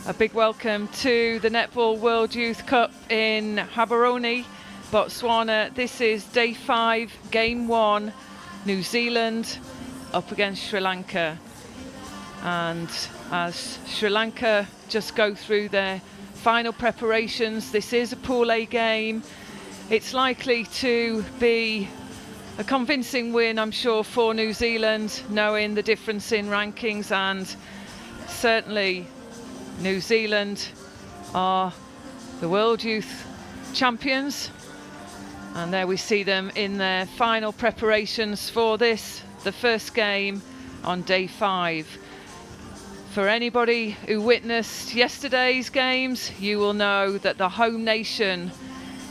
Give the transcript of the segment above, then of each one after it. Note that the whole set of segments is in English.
A big welcome to the Netball World Youth Cup in Gaborone, Botswana. This is day 5, game 1, New Zealand up against Sri Lanka. And as Sri Lanka just go through their final preparations, this is a Pool A game. It's likely to be a convincing win, I'm sure, for New Zealand, knowing the difference in rankings, and certainly New Zealand are the World Youth Champions. And there we see them in their final preparations for this, the first game on day 5. For anybody who witnessed yesterday's games, you will know that the home nation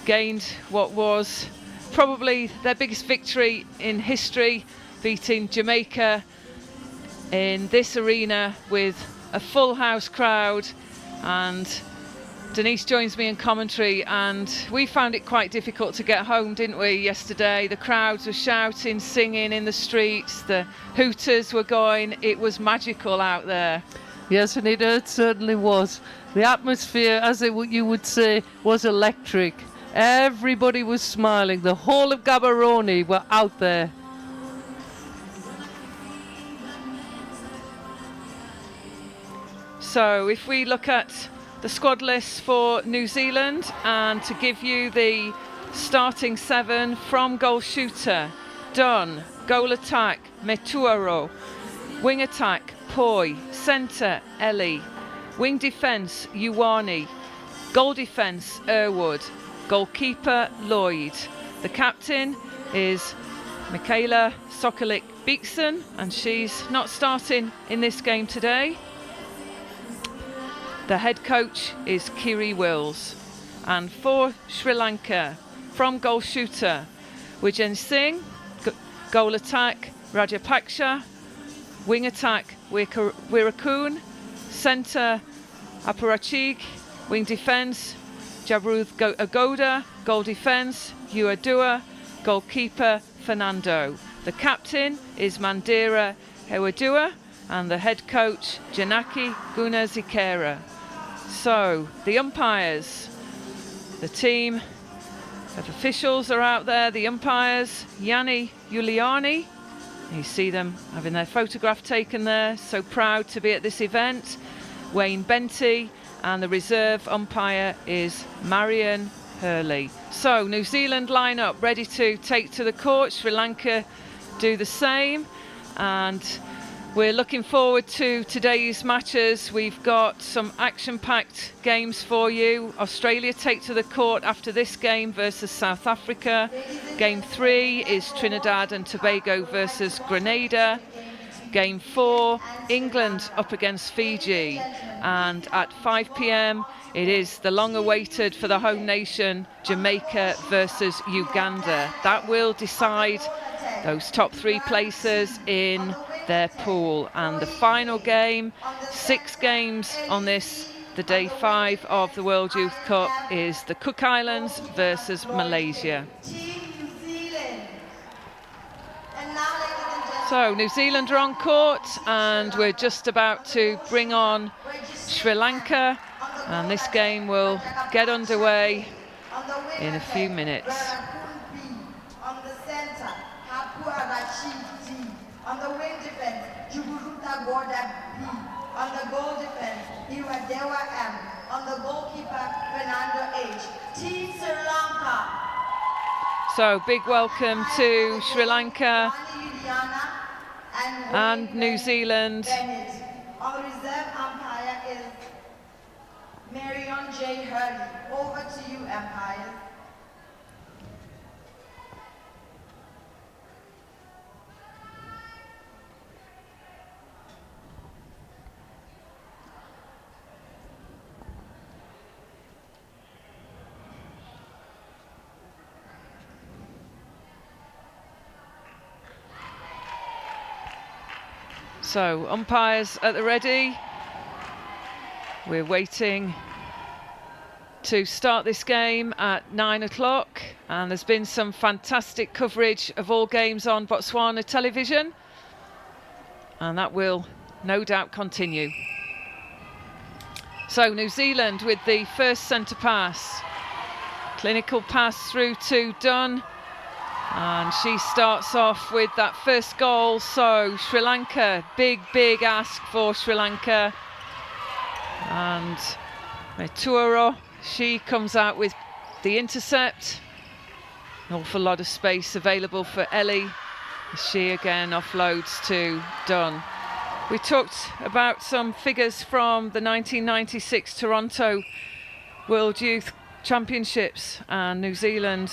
gained what was probably their biggest victory in history, beating Jamaica in this arena with a full house crowd. And Denise joins me in commentary, and we found it quite difficult to get home, didn't we, yesterday? The crowds were shouting, singing in the streets, the hooters were going. It was magical out there. Yes, and it certainly was. The atmosphere, as you would say, was electric. Everybody was smiling. The whole of Gaborone were out there. So if we look at the squad list for New Zealand, and to give you the starting 7: from goal shooter, Dunn; goal attack, Metuaro; wing attack, Poi; centre, Ellie; wing defence, Ioane; goal defence, Erwood; goalkeeper, Lloyd. The captain is Michaela Sokolik-Beekson, and she's not starting in this game today. The head coach is Kiri Wills. And for Sri Lanka, from goal shooter, Wijen Singh; goal attack, Rajapaksha; wing attack, Wirakun; centre, Aparachig; wing defence, Jabruth Agoda; goal defence, Uadua; goalkeeper, Fernando. The captain is Mandira Hewadua, and the head coach, Janaki Gunazikera. So the umpires, the team of officials are out there. The umpires, Yanni Giuliani. You see them having their photograph taken there. So proud to be at this event. Wayne Benty, and the reserve umpire is Marion Hurley. So New Zealand line up, ready to take to the court. Sri Lanka do the same. And we're looking forward to today's matches. We've got some action-packed games for you. Australia take to the court after this game versus South Africa. Game 3 is Trinidad and Tobago versus Grenada. Game 4, England up against Fiji. And at 5 p.m, it is the long-awaited for the home nation, Jamaica versus Uganda. That will decide those top 3 places in their pool. And the final game, 6 games on this, the day 5 of the World Youth Cup, is the Cook Islands versus Malaysia. So New Zealand are on court, and we're just about to bring on Sri Lanka, and this game will get underway in a few minutes. On the wing defense, Juguruta Gorda B. On the goal defense, Iradewa M. On the goalkeeper, Fernando H. Team Sri Lanka. So big welcome to Sri Lanka and New Zealand. On the reserve umpire is Marion J. Hurley. Over to you, umpires. So umpires at the ready. We're waiting to start this game at 9 o'clock, and there's been some fantastic coverage of all games on Botswana television, and that will no doubt continue. So New Zealand with the first centre pass. Clinical pass through to Dunn. And she starts off with that first goal. So Sri Lanka, big ask for Sri Lanka. And Meturo, she comes out with the intercept. An awful lot of space available for Ellie. She again offloads to Dunn. We talked about some figures from the 1996 Toronto World Youth Championships, and New Zealand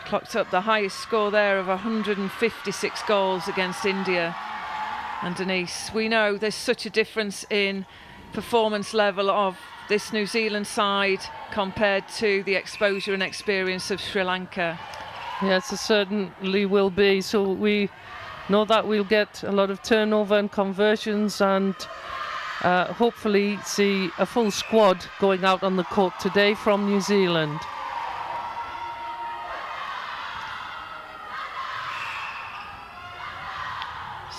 clocked up the highest score there of 156 goals against India and Denise. We know there's such a difference in performance level of this New Zealand side compared to the exposure and experience of Sri Lanka. Yes, it certainly will be. So we know that we'll get a lot of turnover and conversions, and hopefully see a full squad going out on the court today from New Zealand.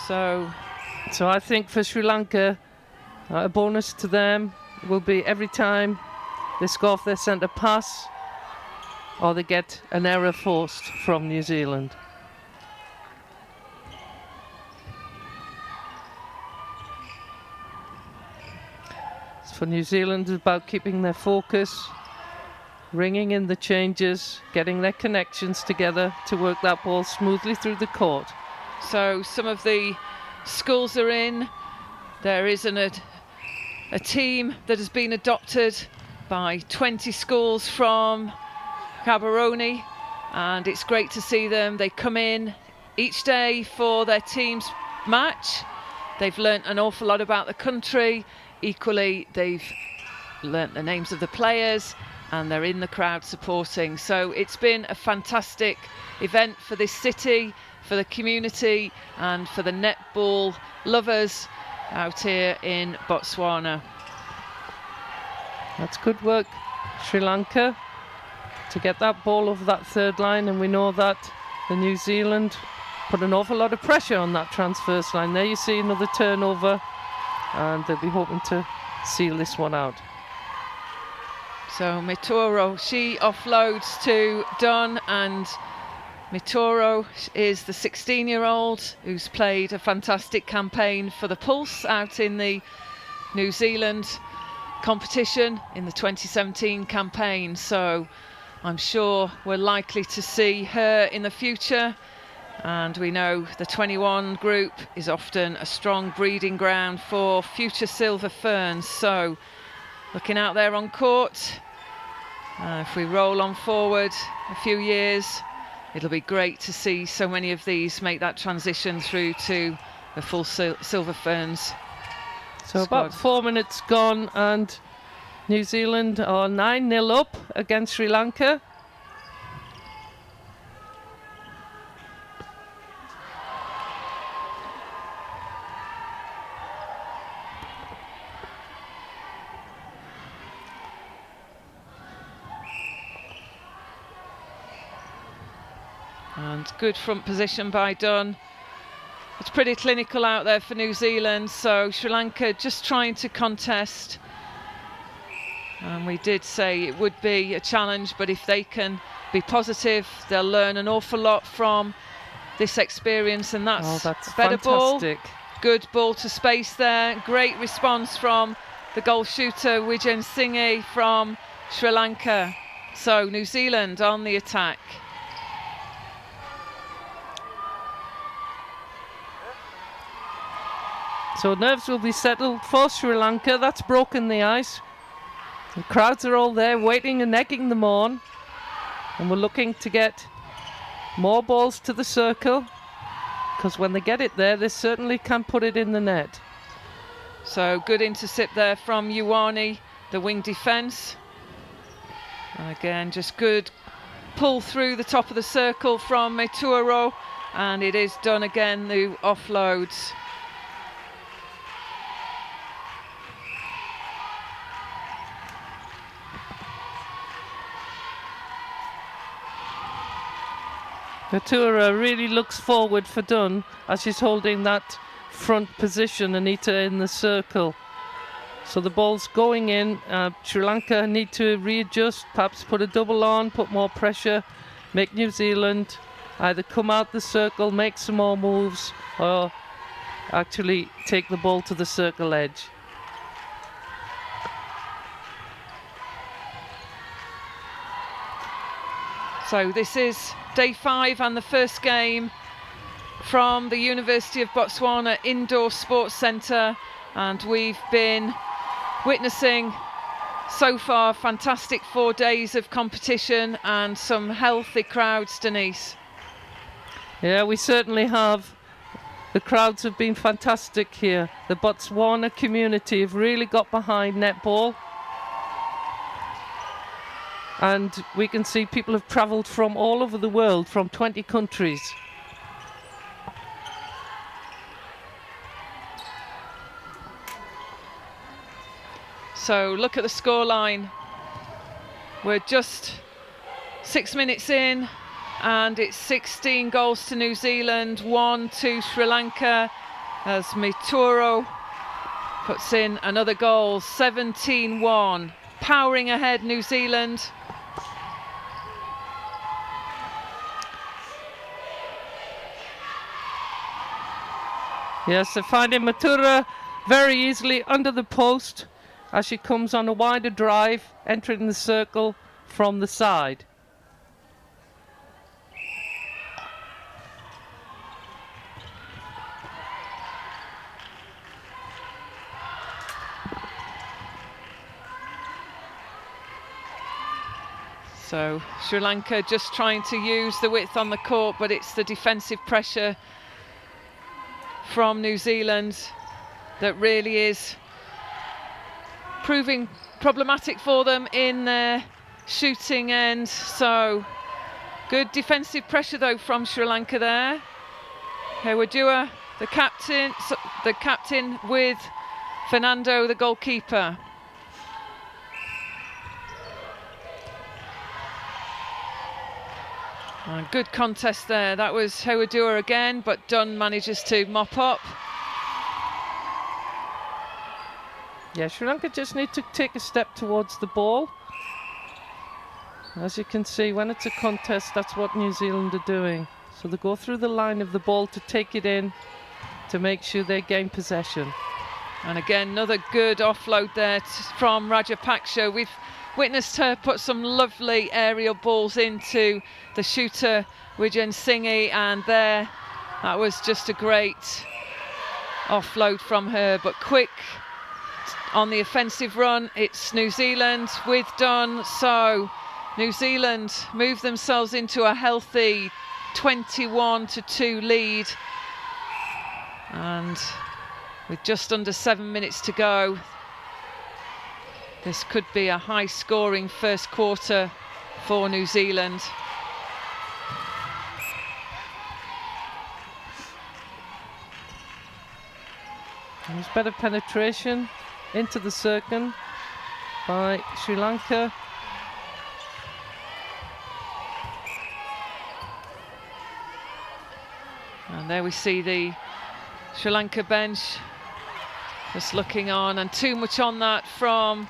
So I think for Sri Lanka, a bonus to them will be every time they score off their centre pass or they get an error forced from New Zealand. For New Zealand, it's about keeping their focus, ringing in the changes, getting their connections together to work that ball smoothly through the court. So some of the schools are in. There isn't a team that has been adopted by 20 schools from Gaborone, and it's great to see them. They come in each day for their team's match. They've learnt an awful lot about the country. Equally, they've learnt the names of the players, and they're in the crowd supporting. So it's been a fantastic event for this city, for the community, and for the netball lovers out here in Botswana. That's good work, Sri Lanka, to get that ball over that third line, and we know that the New Zealand put an awful lot of pressure on that transverse line. There you see another turnover, and they'll be hoping to seal this one out. So Mitoro, she offloads to Dunn, and Mitoro is the 16-year-old who's played a fantastic campaign for the Pulse out in the New Zealand competition in the 2017 campaign. So I'm sure we're likely to see her in the future. And we know the 21 group is often a strong breeding ground for future silver ferns. So looking out there on court, if we roll on forward a few years, it'll be great to see so many of these make that transition through to the full silver ferns. So squad. about 4 minutes gone, and New Zealand are 9-0 up against Sri Lanka. And good front position by Dunn. It's pretty clinical out there for New Zealand, so Sri Lanka just trying to contest. And we did say it would be a challenge, but if they can be positive, they'll learn an awful lot from this experience, and that's better fantastic. Ball. Good ball to space there. Great response from the goal shooter, Wijen Singh from Sri Lanka. So New Zealand on the attack. So nerves will be settled for Sri Lanka. That's broken the ice. The crowds are all there waiting and egging them on. And we're looking to get more balls to the circle, because when they get it there, they certainly can put it in the net. So good intercept there from Ioane, the wing defence. And again, just good pull through the top of the circle from Meturo, and it is done again, the offloads. Natura really looks forward for Dunn as she's holding that front position, Anita, in the circle. So the ball's going in. Sri Lanka need to readjust, perhaps put a double on, put more pressure, make New Zealand either come out the circle, make some more moves, or actually take the ball to the circle edge. So this is day 5 and the first game from the University of Botswana Indoor Sports Centre, and we've been witnessing so far fantastic 4 days of competition and some healthy crowds, Denise. Yeah, we certainly have. The crowds have been fantastic here. The Botswana community have really got behind netball. And we can see people have travelled from all over the world, from 20 countries. So look at the scoreline. We're just 6 minutes in, and it's 16 goals to New Zealand, 1 to Sri Lanka, as Mituro puts in another goal. 17-1, powering ahead New Zealand. Yes, they're finding Matura very easily under the post as she comes on a wider drive, entering the circle from the side. So Sri Lanka just trying to use the width on the court, but it's the defensive pressure from New Zealand that really is proving problematic for them in their shooting end. So good defensive pressure though from Sri Lanka there. Hewadua, the captain with Fernando, the goalkeeper. Good contest there. That was Hewadua again, but Dunn manages to mop up. Yeah, Sri Lanka just need to take a step towards the ball. As you can see, when it's a contest, that's what New Zealand are doing. So they go through the line of the ball to take it in, to make sure they gain possession. And again, another good offload there from Rajapaksha. We've witnessed her put some lovely aerial balls into the shooter Wijen Singhi, and there, that was just a great offload from her, but quick on the offensive run. It's New Zealand with Dunn, so New Zealand move themselves into a healthy 21-2 lead, and with just under 7 minutes to go, this could be a high scoring first quarter for New Zealand. There's better penetration into the circle by Sri Lanka. And there we see the Sri Lanka bench just looking on, and too much on that from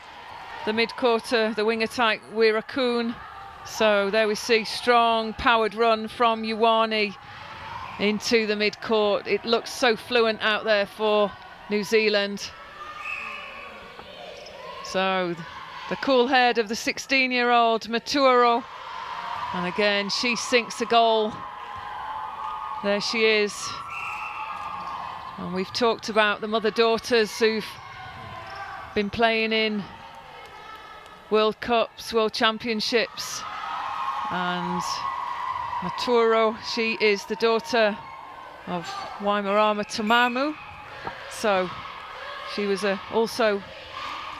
the mid-quarter, the wing attack Wirakun. So there we see strong powered run from Ioane into the mid-court. It looks so fluent out there for New Zealand. So the cool head of the 16-year-old Maturo, and again she sinks a goal. There she is. And we've talked about the mother-daughters who've been playing in World Cups, World Championships, and Maturo, she is the daughter of Waimarama Tamamu, so she was also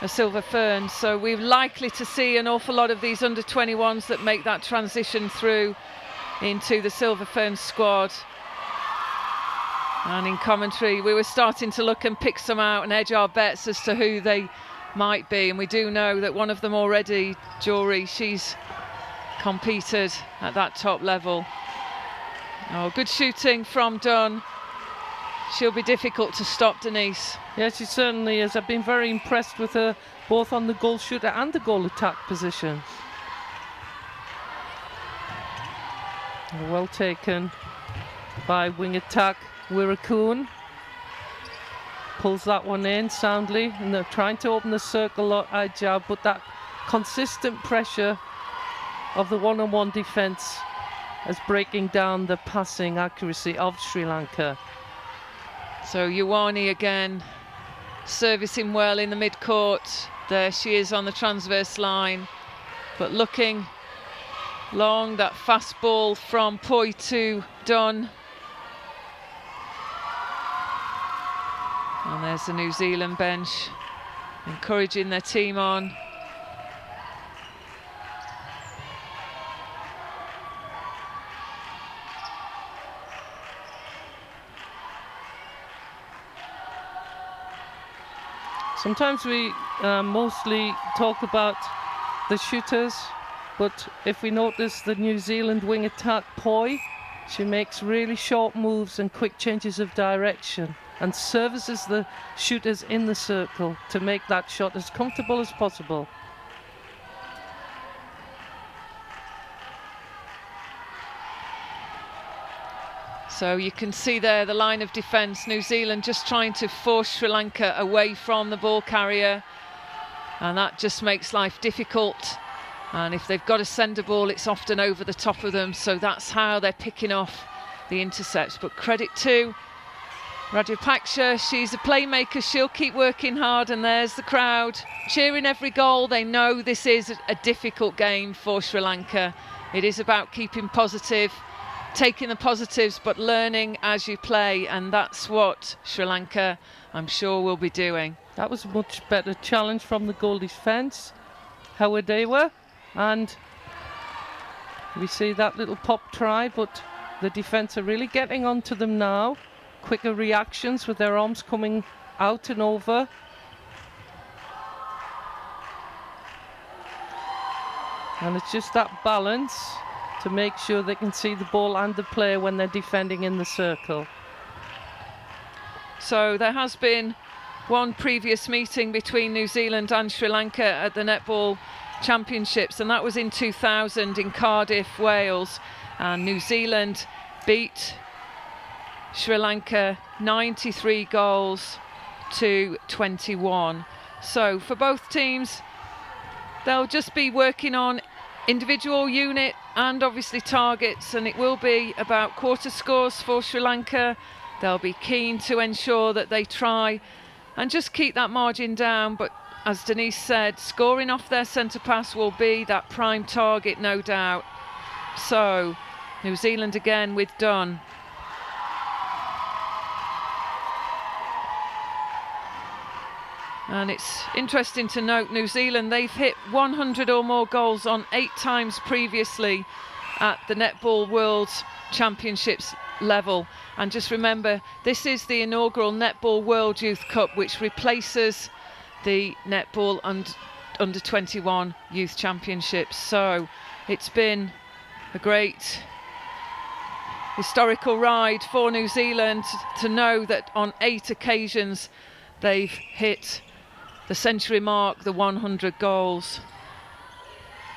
a Silver Fern. So we're likely to see an awful lot of these under-21s that make that transition through into the Silver Fern squad. And in commentary we were starting to look and pick some out and edge our bets as to who they might be, and we do know that one of them already, Jory, she's competed at that top level. Oh, good shooting from Dunn. She'll be difficult to stop, Denise. Yeah, she certainly is. I've been very impressed with her both on the goal shooter and the goal attack position. Well taken by wing attack Wirrakun. Pulls that one in soundly, and they're trying to open the circle at Ajab, but that consistent pressure of the one-on-one defence is breaking down the passing accuracy of Sri Lanka. So Ioane again servicing well in the mid-court. There she is on the transverse line, but looking long. That fast ball from Poi to Dunn. And there's the New Zealand bench encouraging their team on. Sometimes we mostly talk about the shooters, but if we notice the New Zealand wing attack Poi, she makes really short moves and quick changes of direction and services the shooters in the circle to make that shot as comfortable as possible. So you can see there the line of defence. New Zealand just trying to force Sri Lanka away from the ball carrier, and that just makes life difficult. And if they've got to send a ball, it's often over the top of them, so that's how they're picking off the intercepts. But credit to Rajapaksa, she's a playmaker, she'll keep working hard, and there's the crowd cheering every goal. They know this is a difficult game for Sri Lanka. It is about keeping positive, taking the positives, but learning as you play, and that's what Sri Lanka, I'm sure, will be doing. That was a much better challenge from the goal defence, Hawadewa, and we see that little pop try, but the defence are really getting onto them now. Quicker reactions with their arms coming out and over. And it's just that balance to make sure they can see the ball and the player when they're defending in the circle. So there has been one previous meeting between New Zealand and Sri Lanka at the Netball Championships, and that was in 2000 in Cardiff, Wales, and New Zealand beat Sri Lanka 93 goals to 21. So for both teams, they'll just be working on individual unit and obviously targets, and it will be about quarter scores for Sri Lanka. They'll be keen to ensure that they try and just keep that margin down, but as Denise said, scoring off their centre pass will be that prime target, no doubt. So New Zealand again with Dunn. And it's interesting to note New Zealand, they've hit 100 or more goals on 8 times previously at the Netball World Championships level. And just remember, this is the inaugural Netball World Youth Cup, which replaces the Netball Under 21 Youth Championships. So it's been a great historical ride for New Zealand to know that on 8 occasions they've hit the century mark, the 100 goals.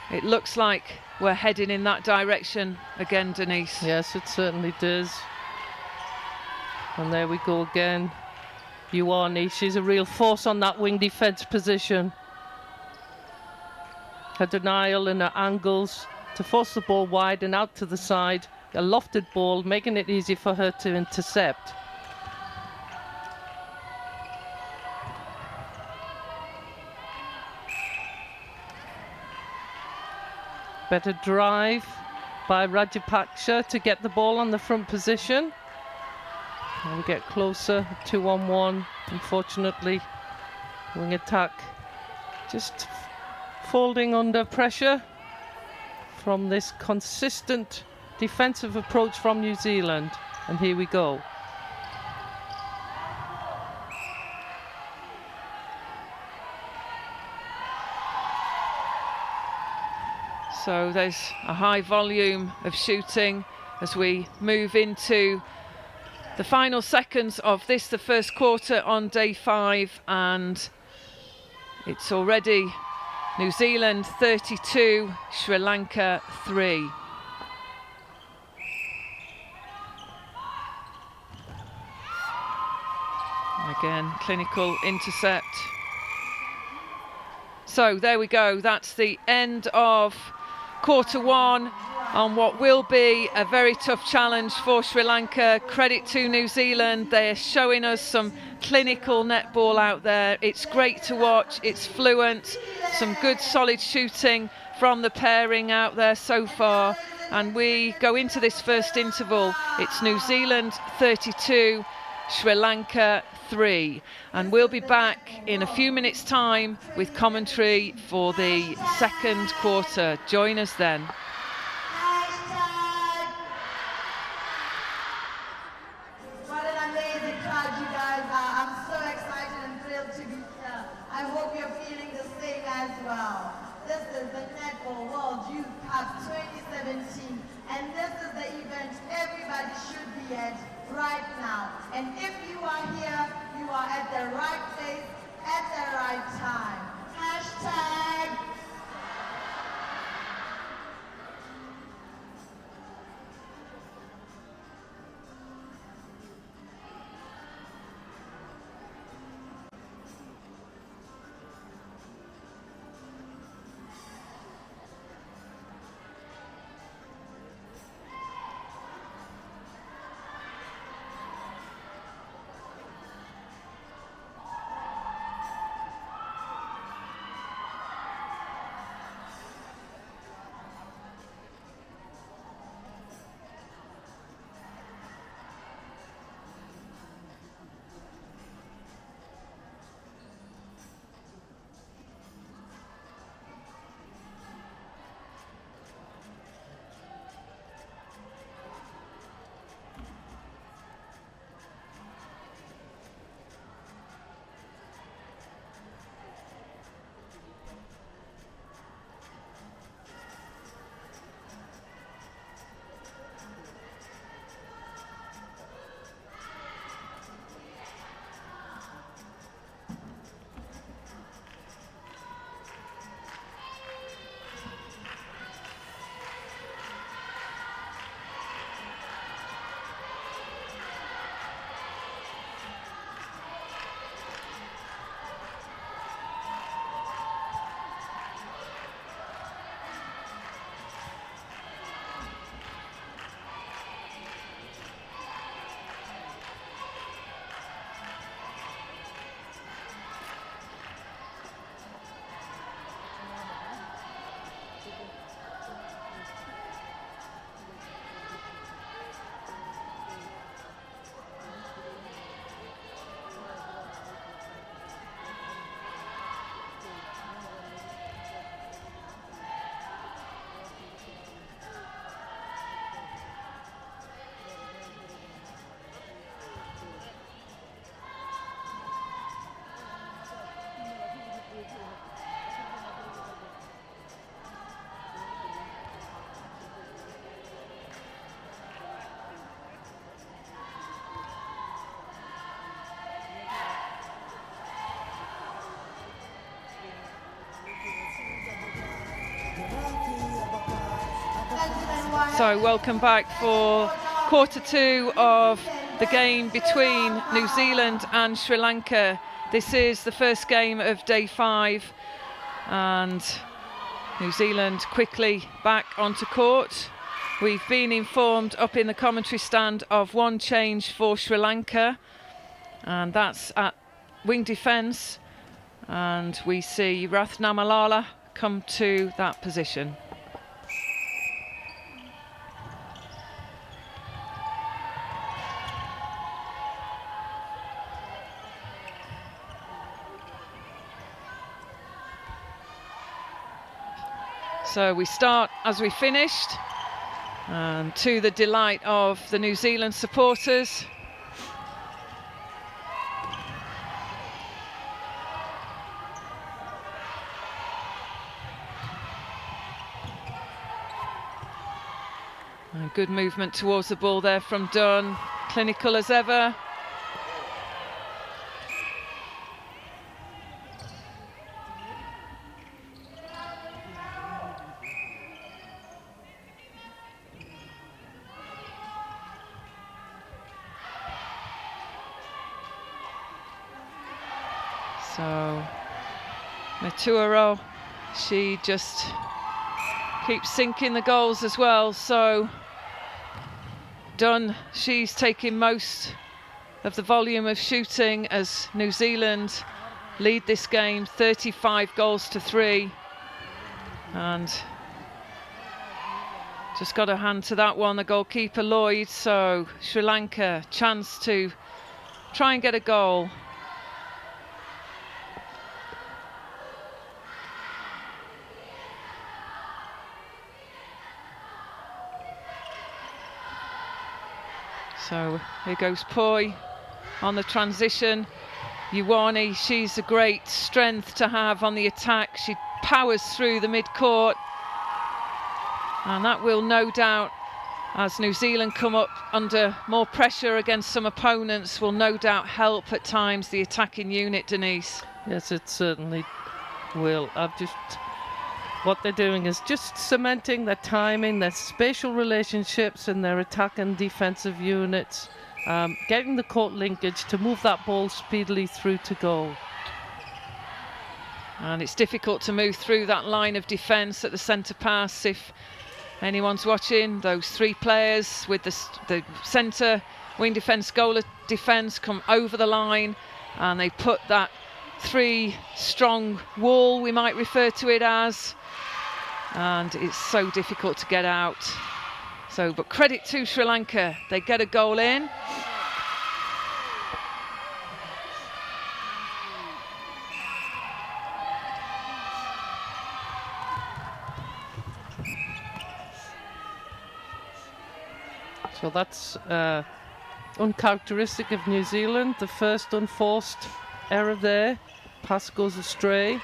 It looks like we're heading in that direction again, Denise. Yes, it certainly does. And there we go again. Ioane, she's a real force on that wing defence position. Her denial and her angles to force the ball wide and out to the side. A lofted ball, making it easy for her to intercept. Better drive by Rajapaksa to get the ball on the front position. And we get closer, 2-on-1. Unfortunately, wing attack just folding under pressure from this consistent defensive approach from New Zealand. And here we go. So there's a high volume of shooting as we move into The final seconds of this, the first quarter on day 5, and it's already New Zealand 32, Sri Lanka 3. Again, clinical intercept. So there we go, that's the end of quarter 1 on what will be a very tough challenge for Sri Lanka. Credit to New Zealand, they're showing us some clinical netball out there. It's great to watch, it's fluent, some good solid shooting from the pairing out there so far. And we go into this first interval, it's New Zealand 32, Sri Lanka 3, and we'll be back in a few minutes' time with commentary for the second quarter. Join us then. What an amazing crowd you guys are. I'm so excited and thrilled to be here. I hope you're feeling the same as well. This is the Netball World Youth Cup 2017, and this is the event everybody should be at right now. And if you are here, you are at the right place at the right time. Hashtag. So welcome back for quarter 2 of the game between New Zealand and Sri Lanka. This is the first game of day 5, and New Zealand quickly back onto court. We've been informed up in the commentary stand of one change for Sri Lanka, and that's at wing defence, and we see Ratnamalala come to that position. So we start as we finished, and to the delight of the New Zealand supporters. Good movement towards the ball there from Dunn. Clinical as ever. So Meturo, she just keeps sinking the goals as well. So Dunn, she's taking most of the volume of shooting as New Zealand lead this game 35 goals to 3. And just got a hand to that one, the goalkeeper Lloyd. So Sri Lanka, chance to try and get a goal. So here goes Poi on the transition. Ioane, she's a great strength to have on the attack. She powers through the mid-court. And that will no doubt, as New Zealand come up under more pressure against some opponents, will no doubt help at times the attacking unit, Denise. Yes, it certainly will. What they're doing is just cementing their timing, their spatial relationships in their attack and defensive units, getting the court linkage to move that ball speedily through to goal. And it's difficult to move through that line of defence at the centre pass. If anyone's watching, those 3 players with the centre wing defence, goal defence come over the line, and they put that 3 strong wall, we might refer to it as, and it's so difficult to get out. So, but credit to Sri Lanka, they get a goal in. So that's uncharacteristic of New Zealand. The first unforced error there, pass goes astray.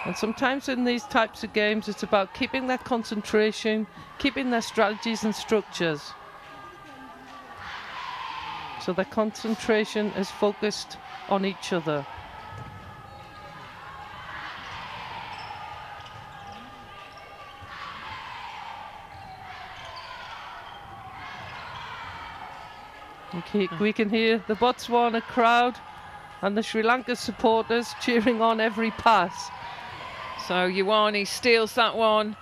And sometimes in these types of games, it's about keeping their concentration, keeping their strategies and structures. So their concentration is focused on each other. We can hear the Botswana crowd and the Sri Lanka supporters cheering on every pass. So Ioane steals that one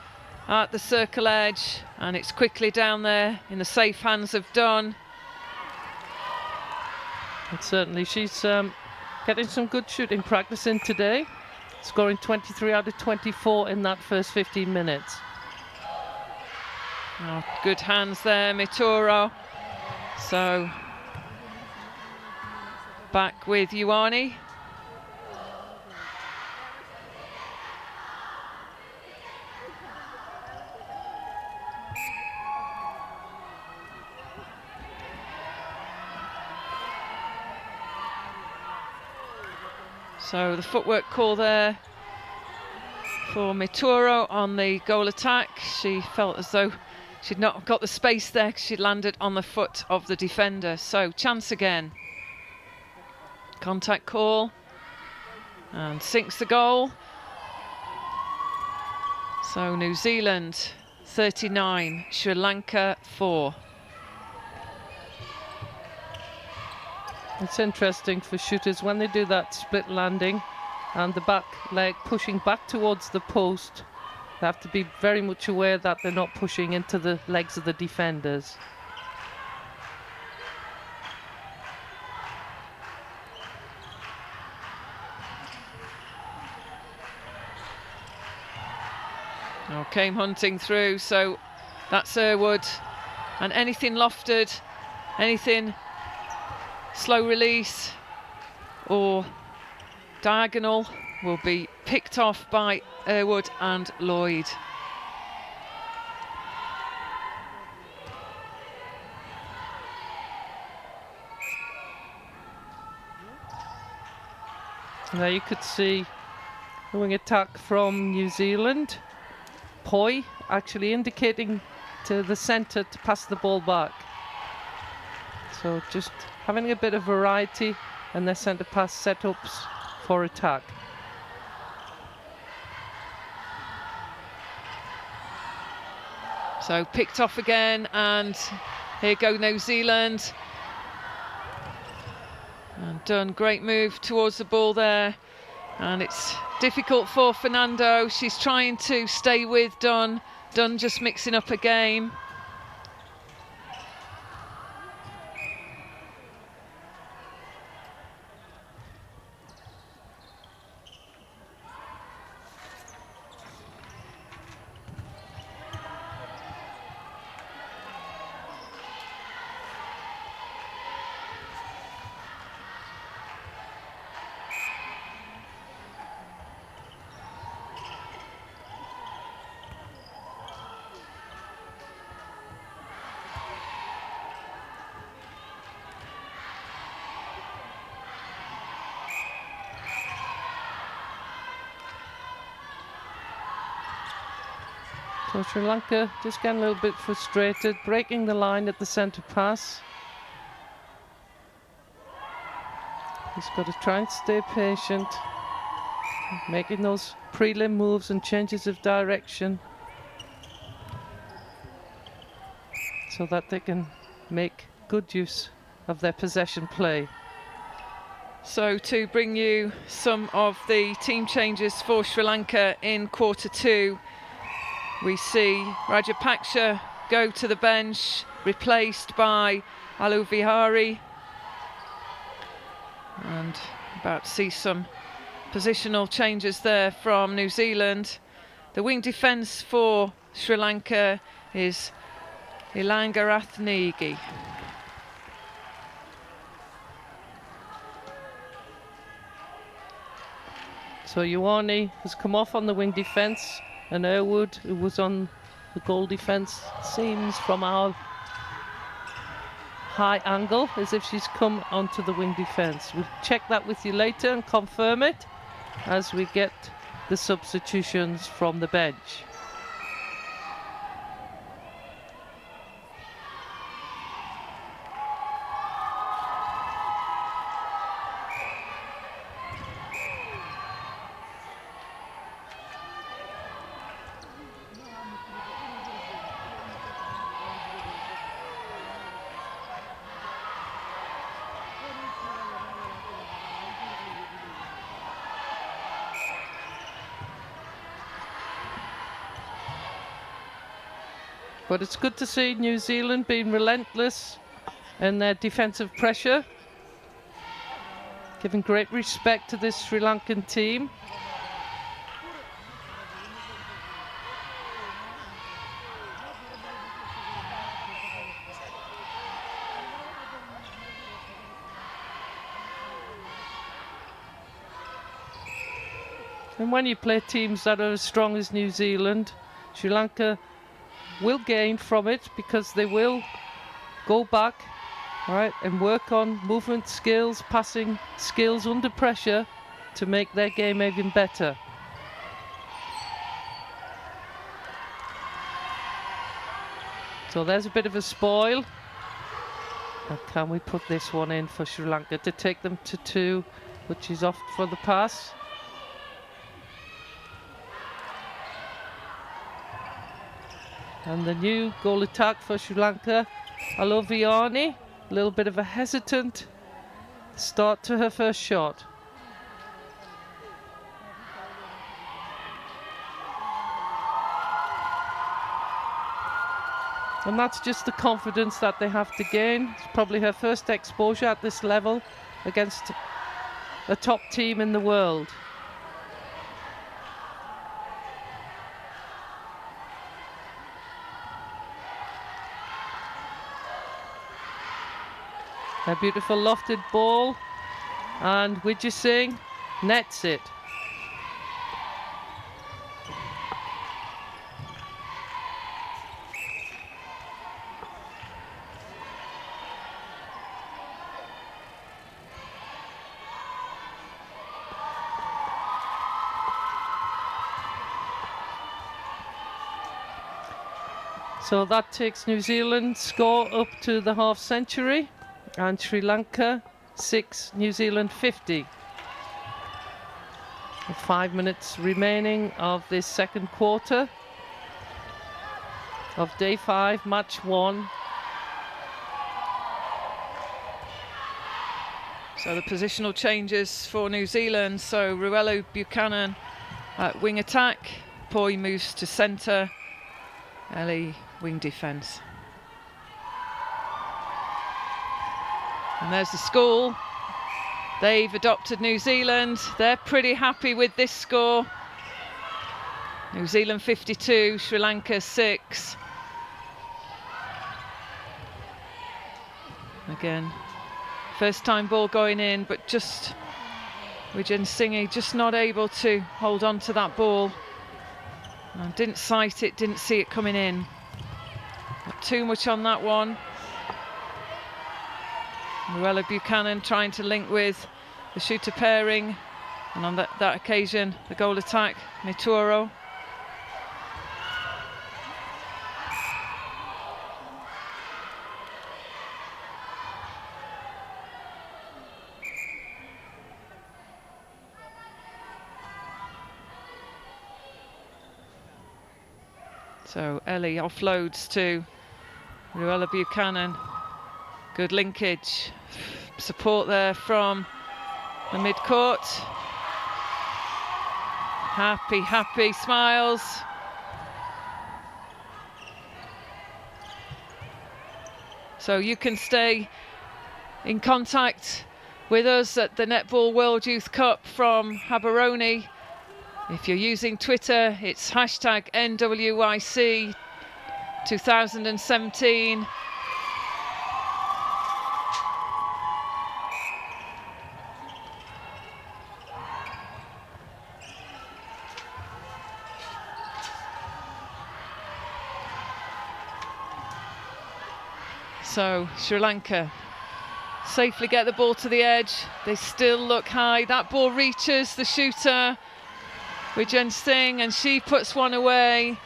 at the circle edge, and it's quickly down there in the safe hands of Dunn. And certainly she's getting some good shooting practice in today, scoring 23 out of 24 in that first 15 minutes. Oh, good hands there, Mituro. So back with Ioane. So the footwork call there for Mituro on the goal attack. She felt as though she'd not got the space there because she'd landed on the foot of the defender. So chance again. Contact call. And sinks the goal. So New Zealand 39, Sri Lanka 4. It's interesting for shooters when they do that split landing and the back leg pushing back towards the post. They have to be very much aware that they're not pushing into the legs of the defenders. Oh, came hunting through, so that's Irwood. And anything lofted, anything slow release or diagonal will be picked off by Irwood and Lloyd. There you could see the wing attack from New Zealand. Poi actually indicating to the centre to pass the ball back. So just having a bit of variety in their centre pass setups for attack. So picked off again, and here go New Zealand. And Dunn, great move towards the ball there. And it's difficult for Fernando. She's trying to stay with Dunn. Dunn just mixing up a game. So Sri Lanka just getting a little bit frustrated, breaking the line at the centre pass. He's got to try and stay patient, making those prelim moves and changes of direction so that they can make good use of their possession play. So to bring you some of the team changes for Sri Lanka in quarter two, we see Rajapaksha go to the bench, replaced by Aluvihari. And about to see some positional changes there from New Zealand. The wing defence for Sri Lanka is Ilangarathnegi. So Ioane has come off on the wing defence, and Erwood, who was on the goal defence, seems from our high angle as if she's come onto the wing defence. We'll check that with you later and confirm it as we get the substitutions from the bench. But it's good to see New Zealand being relentless in their defensive pressure, giving great respect to this Sri Lankan team. And when you play teams that are as strong as New Zealand, Sri Lanka will gain from it because they will go back, right, and work on movement skills, passing skills under pressure to make their game even better. So there's a bit of a spoil. And can we put this one in for Sri Lanka to take them to 2, which is off for the pass? And the new goal attack for Sri Lanka, Aloviani, a little bit of a hesitant start to her first shot. And that's just the confidence that they have to gain. It's probably her first exposure at this level against a top team in the world. A beautiful lofted ball, and Widja Singh nets it. So that takes New Zealand's score up to the half century, and Sri Lanka 6, New Zealand 50. With 5 minutes remaining of this second quarter of day 5, match 1. So the positional changes for New Zealand. So Ruelu Buchanan at wing attack, Poi moves to centre, Ellie wing defence. And there's the score. They've adopted New Zealand. They're pretty happy with this score. New Zealand 52, Sri Lanka 6. Again, first time ball going in, but just Vijay Singh just not able to hold on to that ball. And didn't sight it, didn't see it coming in. Not too much on that one. Ruelu Buchanan trying to link with the shooter pairing, and on that occasion the goal attack, Mituro. So Ellie offloads to Ruelu Buchanan. Good linkage, support there from the mid-court. Happy smiles. So you can stay in contact with us at the Netball World Youth Cup from Habaroni. If you're using Twitter, it's hashtag NWYC 2017. So Sri Lanka safely get the ball to the edge. They still look high. That ball reaches the shooter, Vijay Singh, and she puts one away.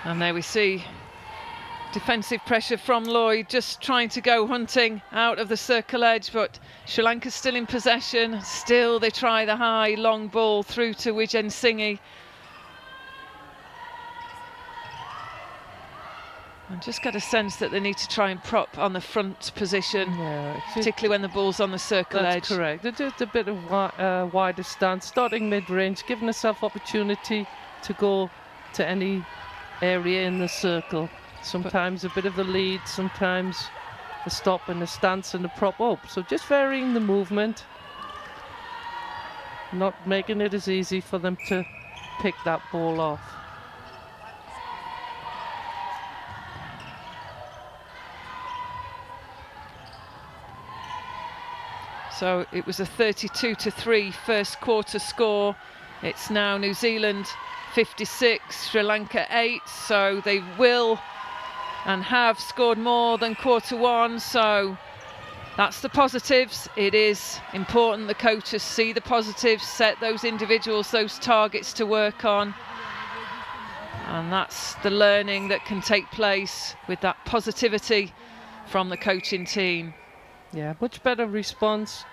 And there we see defensive pressure from Lloyd, just trying to go hunting out of the circle edge, but Sri Lanka's still in possession. Still they try the high long ball through to Vijay Singh. I just get a sense that they need to try and prop on the front position, particularly when the ball's on the circle edge. That's correct. They're just a bit of wider stance, starting mid-range, giving herself opportunity to go to any area in the circle. Sometimes a bit of the lead, sometimes the stop and the stance and the prop up. So just varying the movement, not making it as easy for them to pick that ball off. So it was a 32-3 first quarter score. It's now New Zealand 56, Sri Lanka 8, so they will and have scored more than quarter one, so that's the positives. It is important the coaches see the positives, set those individuals, those targets to work on, and that's the learning that can take place with that positivity from the coaching team. Yeah, much better response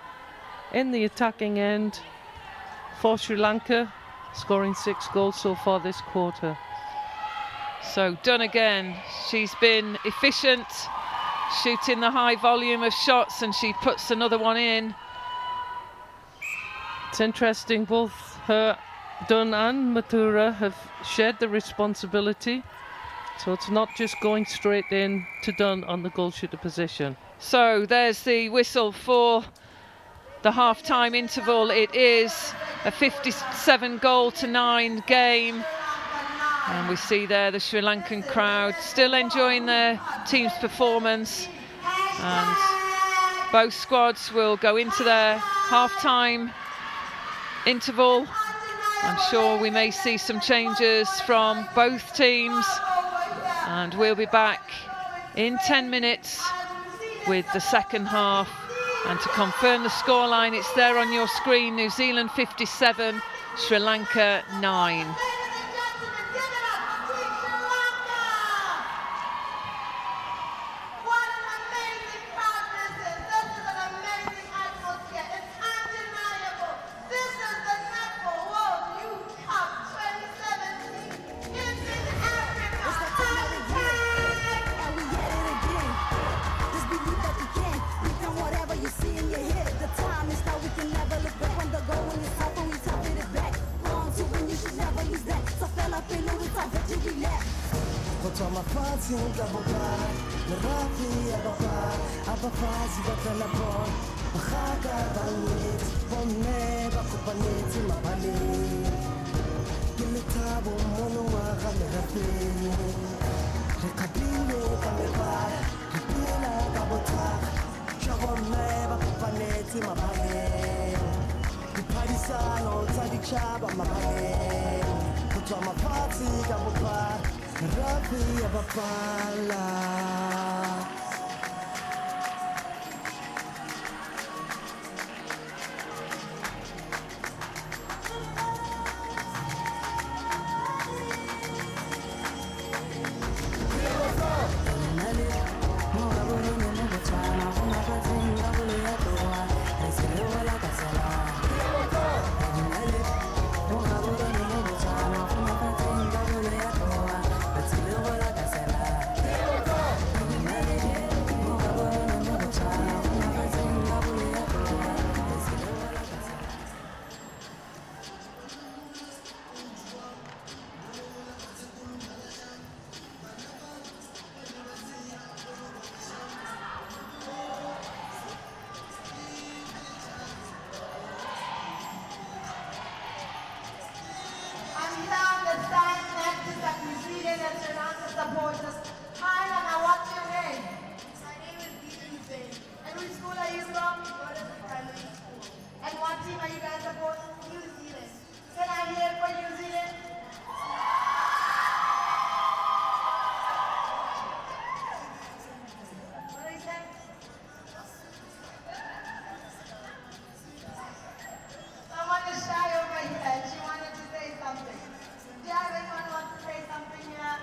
in the attacking end for Sri Lanka, scoring 6 goals so far this quarter. So Dunn again, she's been efficient, shooting the high volume of shots, and she puts another one in. It's interesting, both her, Dunn and Mathura have shared the responsibility. So it's not just going straight in to Dunn on the goal shooter position. So there's the whistle for the half-time interval. It is a 57-9 game. And we see there the Sri Lankan crowd still enjoying their team's performance. And both squads will go into their half-time interval. I'm sure we may see some changes from both teams. And we'll be back in 10 minutes with the second half. And to confirm the scoreline, it's there on your screen. New Zealand 57, Sri Lanka 9. Zealand and Sri Lanka supporters. Hi, Nana, what's your name? My name is BenDan. And which school are you from? Primary school. And what team are you guys supporting? New Zealand. Can I hear for New Zealand? What are you saying? Someone is shy over here. She wanted to say something. Do you have anyone who wants to say something here?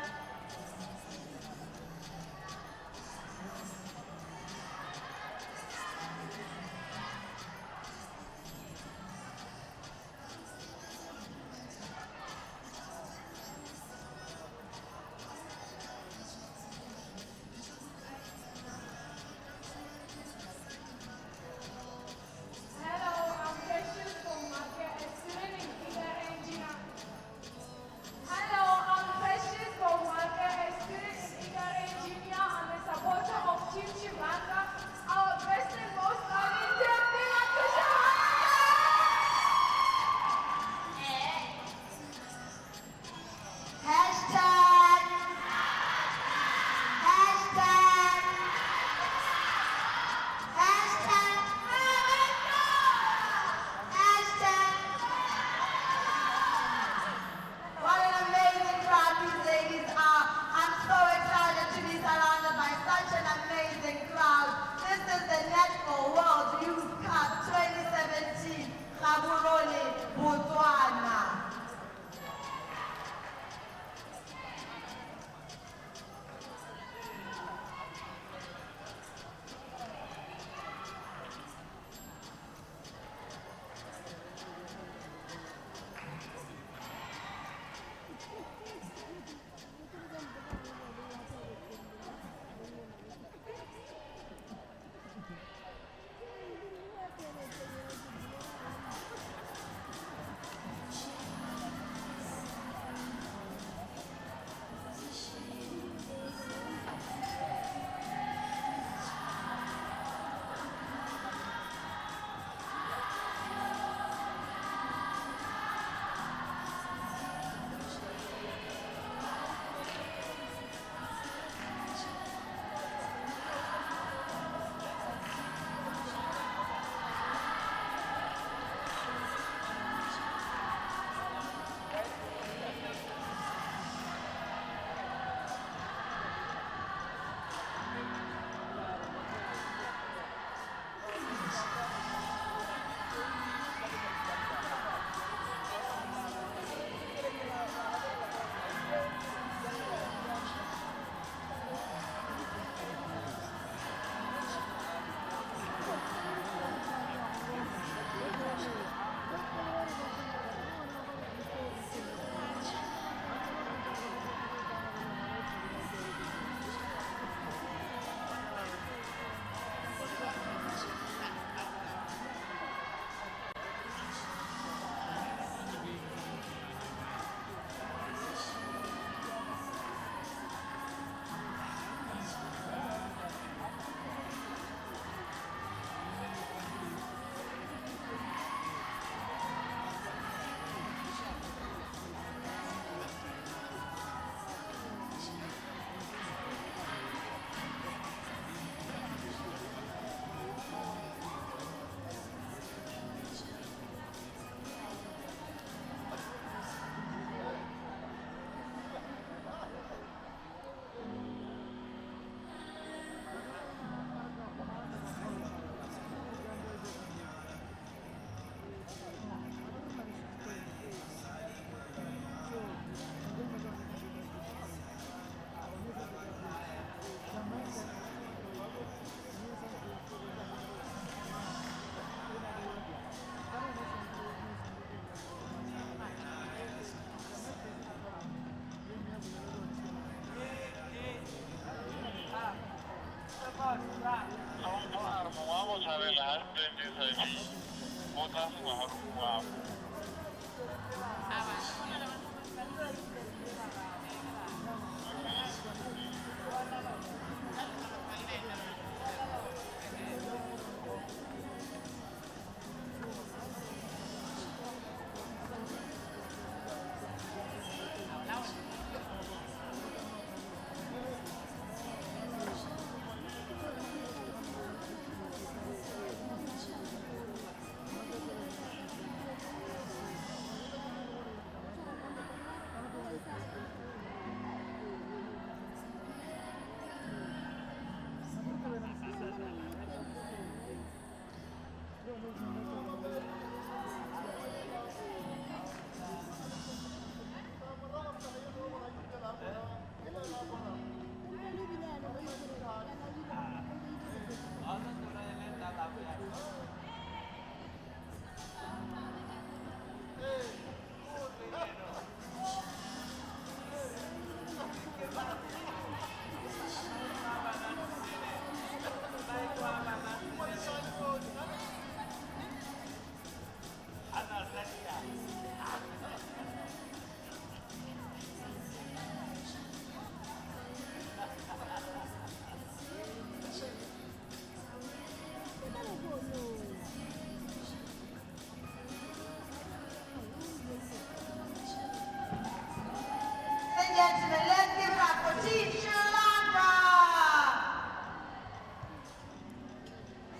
Gentlemen, let's give it up for Team Sri Lanka.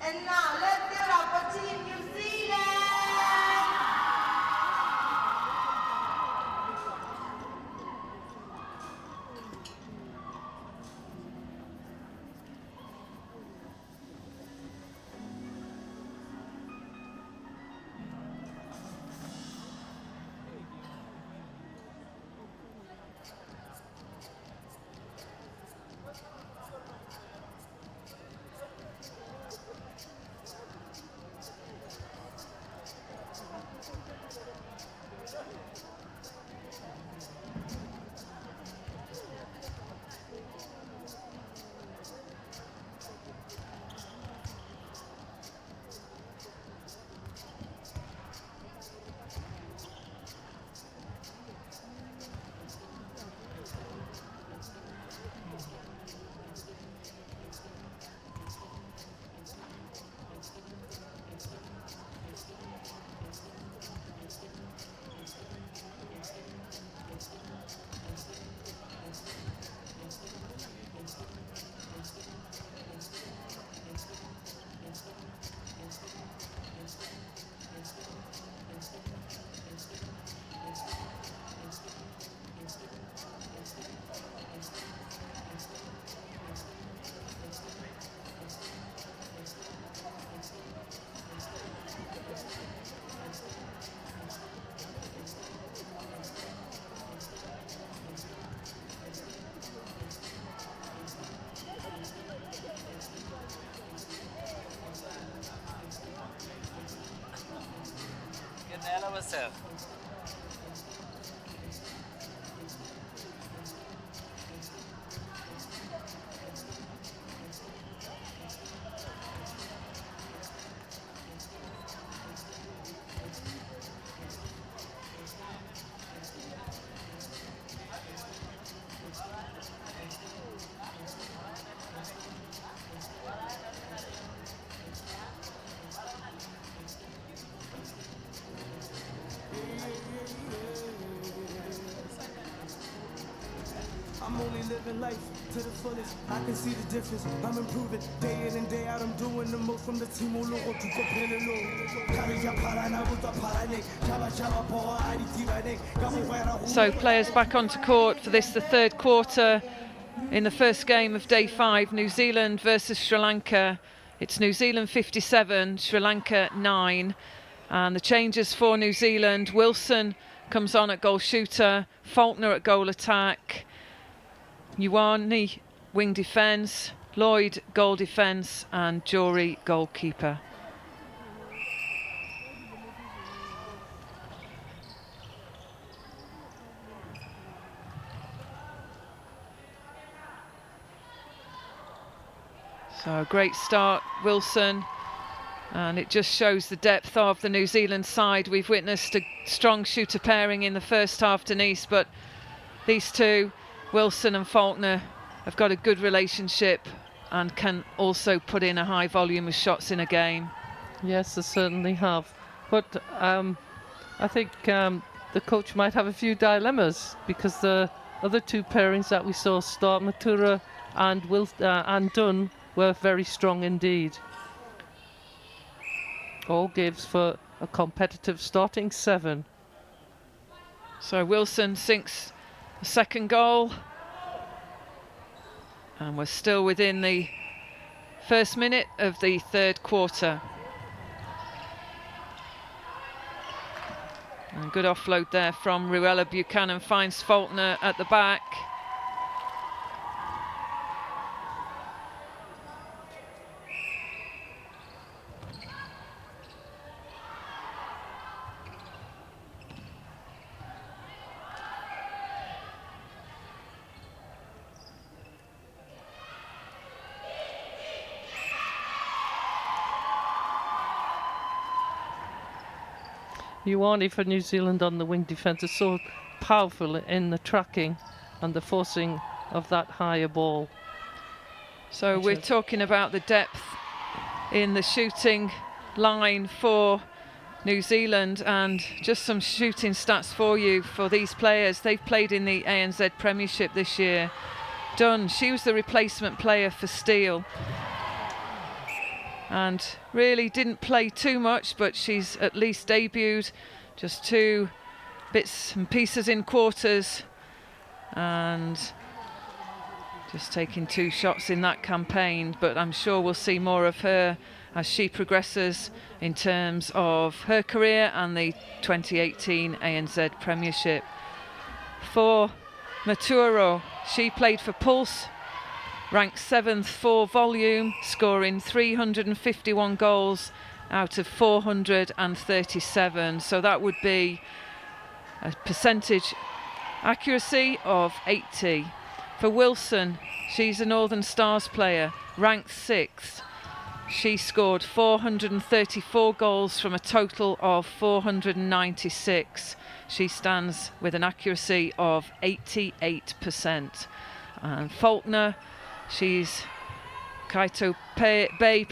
And now let's give it up for Team New Zealand. I'm only living life to the fullest. I can see the difference. I'm improving day in and day out. I'm doing the most from the team. So players back onto court for this, the third quarter in the first game of day 5, New Zealand versus Sri Lanka. It's New Zealand 57, Sri Lanka 9. And the changes for New Zealand: Wilson comes on at goal shooter, Faulkner at goal attack, Ioane wing defence, Lloyd goal defence, and Jory goalkeeper. So a great start, Wilson. And it just shows the depth of the New Zealand side. We've witnessed a strong shooter pairing in the first half, Denise, but these two, Wilson and Faulkner, have got a good relationship and can also put in a high volume of shots in a game. Yes, they certainly have. But I think the coach might have a few dilemmas, because the other two pairings that we saw start, Matura and Dunn, were very strong indeed. All gives for a competitive starting 7. So Wilson sinks the second goal, and we're still within the first minute of the third quarter. And good offload there from Ruella Buchanan, finds Faulkner at the back. Ioane for New Zealand on the wing defence is so powerful in the tracking and the forcing of that higher ball. So we're talking about the depth in the shooting line for New Zealand, and just some shooting stats for you for these players. They've played in the ANZ Premiership this year. Dunn, she was the replacement player for Steele and really didn't play too much, but she's at least debuted just 2 bits and pieces in quarters and just taking 2 shots in that campaign. But I'm sure we'll see more of her as she progresses in terms of her career and the 2018 ANZ Premiership. For Maturo, she played for Pulse, ranked 7th for volume, scoring 351 goals out of 437. So that would be a percentage accuracy of 80. For Wilson, she's a Northern Stars player, ranked 6th. She scored 434 goals from a total of 496. She stands with an accuracy of 88%. And Faulkner, she's Kaito Bay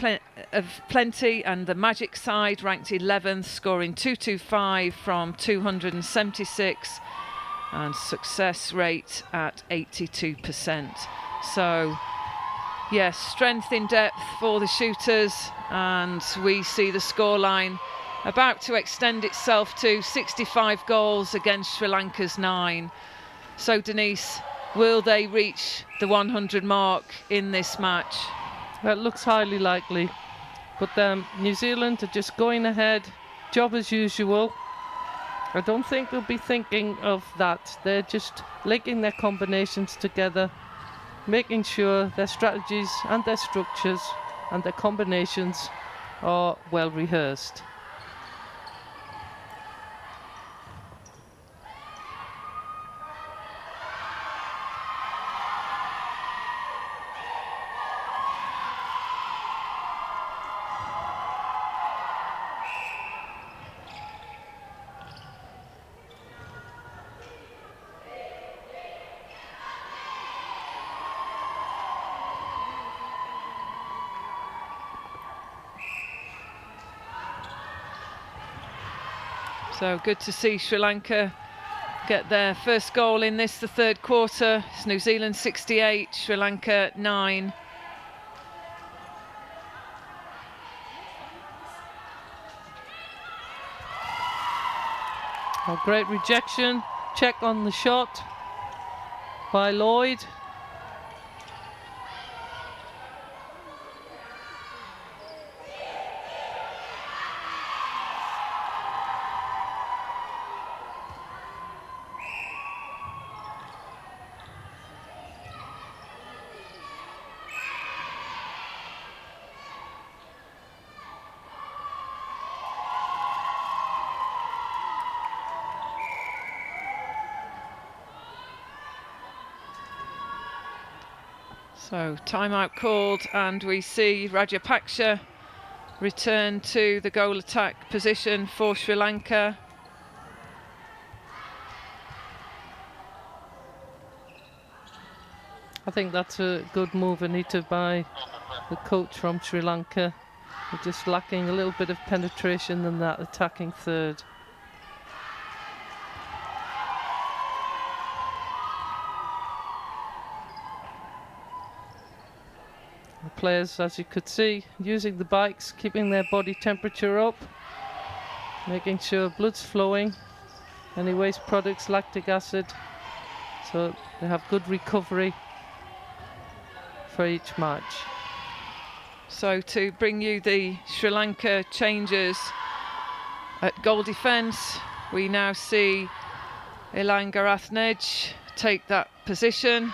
of plenty, and the Magic side ranked 11th, scoring 225 from 276, and success rate at 82%. So yes, strength in depth for the shooters, and we see the scoreline about to extend itself to 65 goals against Sri Lanka's 9. So Denise, will they reach the 100 mark in this match? That looks highly likely, but New Zealand are just going ahead, job as usual. I don't think they'll be thinking of that. They're just linking their combinations together, making sure their strategies and their structures and their combinations are well rehearsed. So good to see Sri Lanka get their first goal in this, the third quarter. It's New Zealand 68, Sri Lanka 9. A great rejection, check on the shot by Lloyd. So timeout called, and we see Rajapaksha return to the goal attack position for Sri Lanka. I think that's a good move, Anita, by the coach from Sri Lanka. They're just lacking a little bit of penetration in that attacking third. The players, as you could see, using the bikes, keeping their body temperature up, making sure blood's flowing, any waste products, lactic acid, so they have good recovery for each match. So to bring you the Sri Lanka changes at goal defence, we now see Ilanga Rathnej take that position.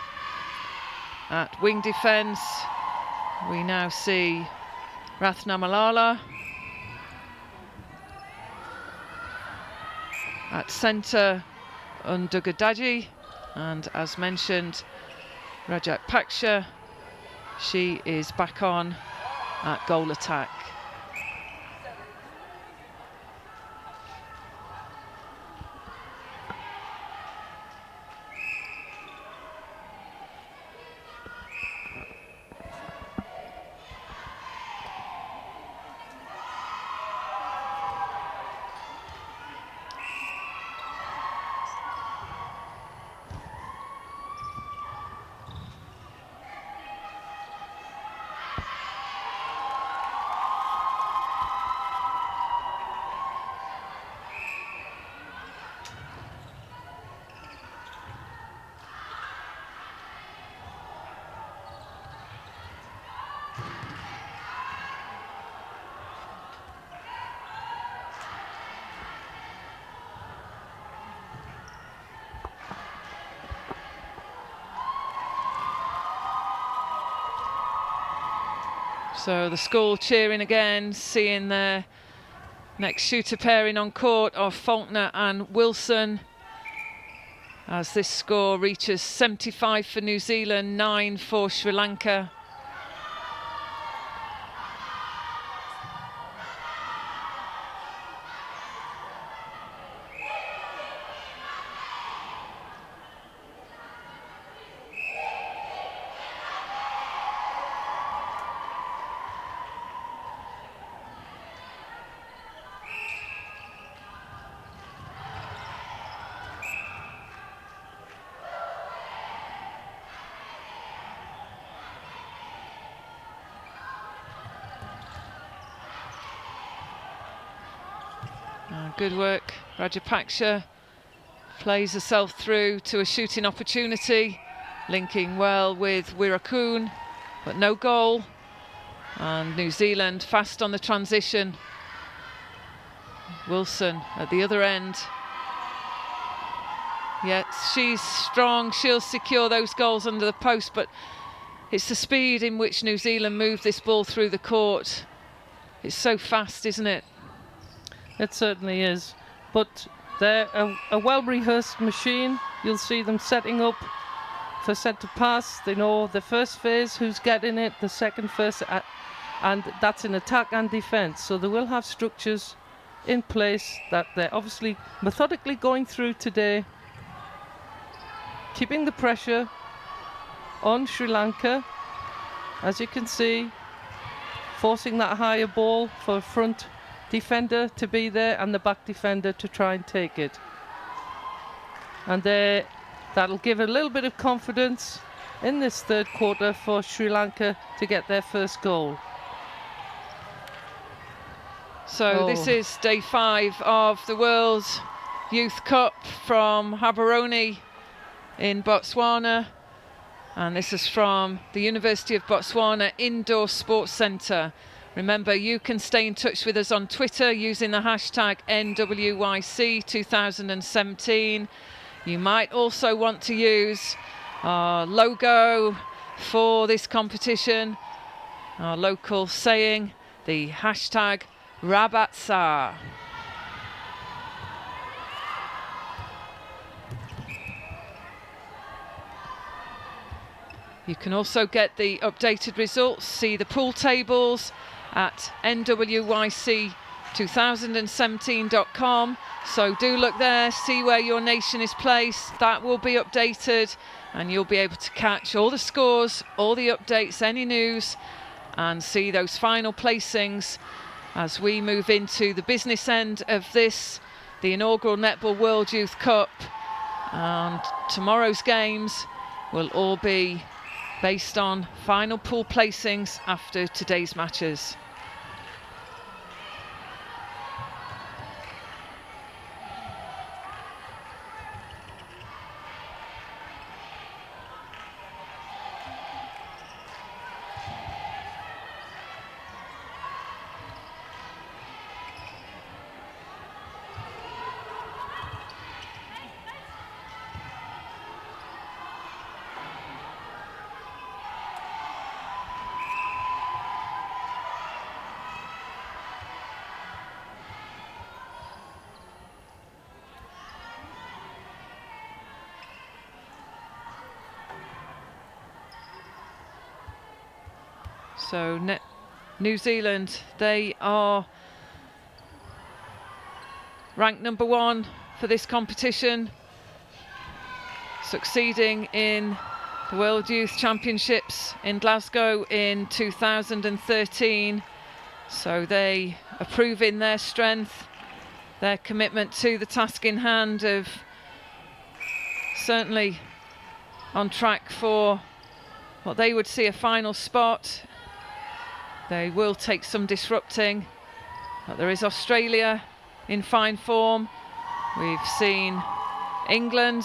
At wing defence, we now see Rathna Malala. At centre, Undugadaji, and as mentioned, Rajat Paksha, she is back on at goal attack. So the school cheering again, seeing their next shooter pairing on court of Faulkner and Wilson, as this score reaches 75 for New Zealand, 9 for Sri Lanka. Good work. Rajapaksha plays herself through to a shooting opportunity, linking well with Wirakun, but no goal. And New Zealand fast on the transition. Wilson at the other end. Yes, she's strong. She'll secure those goals under the post, but it's the speed in which New Zealand move this ball through the court. It's so fast, isn't it? It certainly is, but they're a well-rehearsed machine. You'll see them setting up for centre pass. They know the first phase, who's getting it, the second phase, and that's in attack and defence. So they will have structures in place that they're obviously methodically going through today, keeping the pressure on Sri Lanka, as you can see, forcing that higher ball for front defender to be there and the back defender to try and take it. And that'll give a little bit of confidence in this third quarter for Sri Lanka to get their first goal. So this is day 5 of the World Youth Cup from Gaborone in Botswana, and this is from the University of Botswana Indoor Sports Centre. Remember, you can stay in touch with us on Twitter using the hashtag NWYC2017. You might also want to use our logo for this competition, our local saying, the hashtag Rabatsa. You can also get the updated results, see the pool tables at NWYC2017.com. So do look there, see where your nation is placed. That will be updated, and you'll be able to catch all the scores, all the updates, any news, and see those final placings as we move into the business end of this, the inaugural Netball World Youth Cup. And tomorrow's games will all be based on final pool placings after today's matches. So New Zealand, they are ranked number 1 for this competition, succeeding in the World Youth Championships in Glasgow in 2013. So they are proving their strength, their commitment to the task in hand, of certainly on track for what they would see a final spot. They will take some disrupting, but there is Australia in fine form. We've seen England,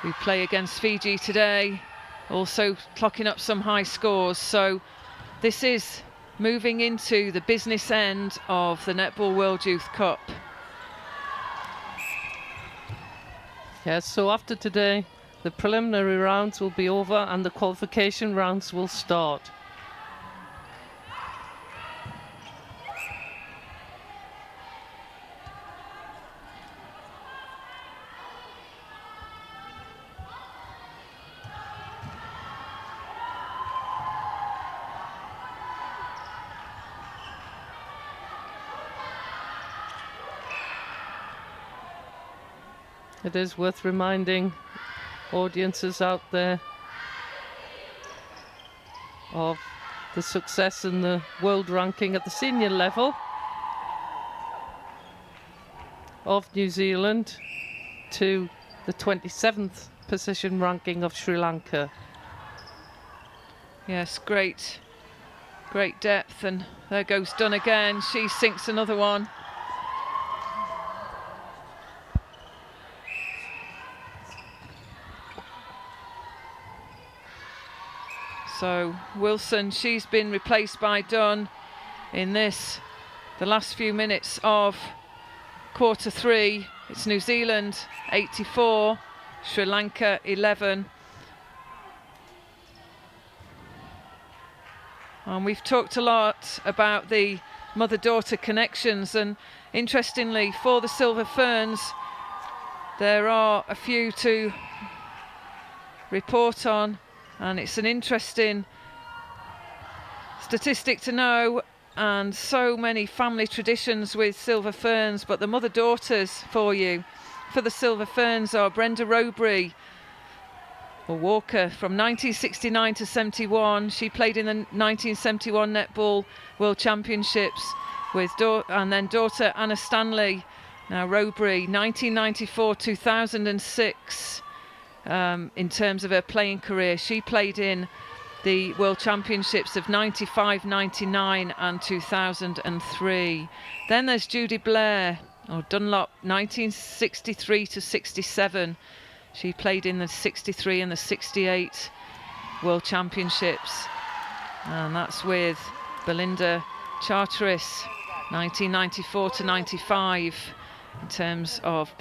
who play against Fiji today, also clocking up some high scores. So this is moving into the business end of the Netball World Youth Cup. Yes, so after today, the preliminary rounds will be over and the qualification rounds will start. It is worth reminding audiences out there of the success in the world ranking at the senior level of New Zealand to the 27th position ranking of Sri Lanka. Yes, great depth, and there goes Dunn again. She sinks another one. So Wilson, she's been replaced by Dunn in this, the last few minutes of quarter 3. It's New Zealand 84, Sri Lanka 11. And we've talked a lot about the mother-daughter connections, and interestingly for the Silver Ferns, there are a few to report on. And it's an interesting statistic to know, and so many family traditions with Silver Ferns. But the mother-daughters for you, for the Silver Ferns, are Brenda Rowbury, or Walker, from 1969 to 71. She played in the 1971 Netball World Championships with and then daughter Anna Stanley. Now Rowbury, 1994-2006. In terms of her playing career, she played in the World Championships of 95, 99 and 2003. Then there's Judy Blair, or Dunlop, 1963 to 67. She played in the 63 and the 68 World Championships, and that's with Belinda Charteris, 1994 to 95 in terms of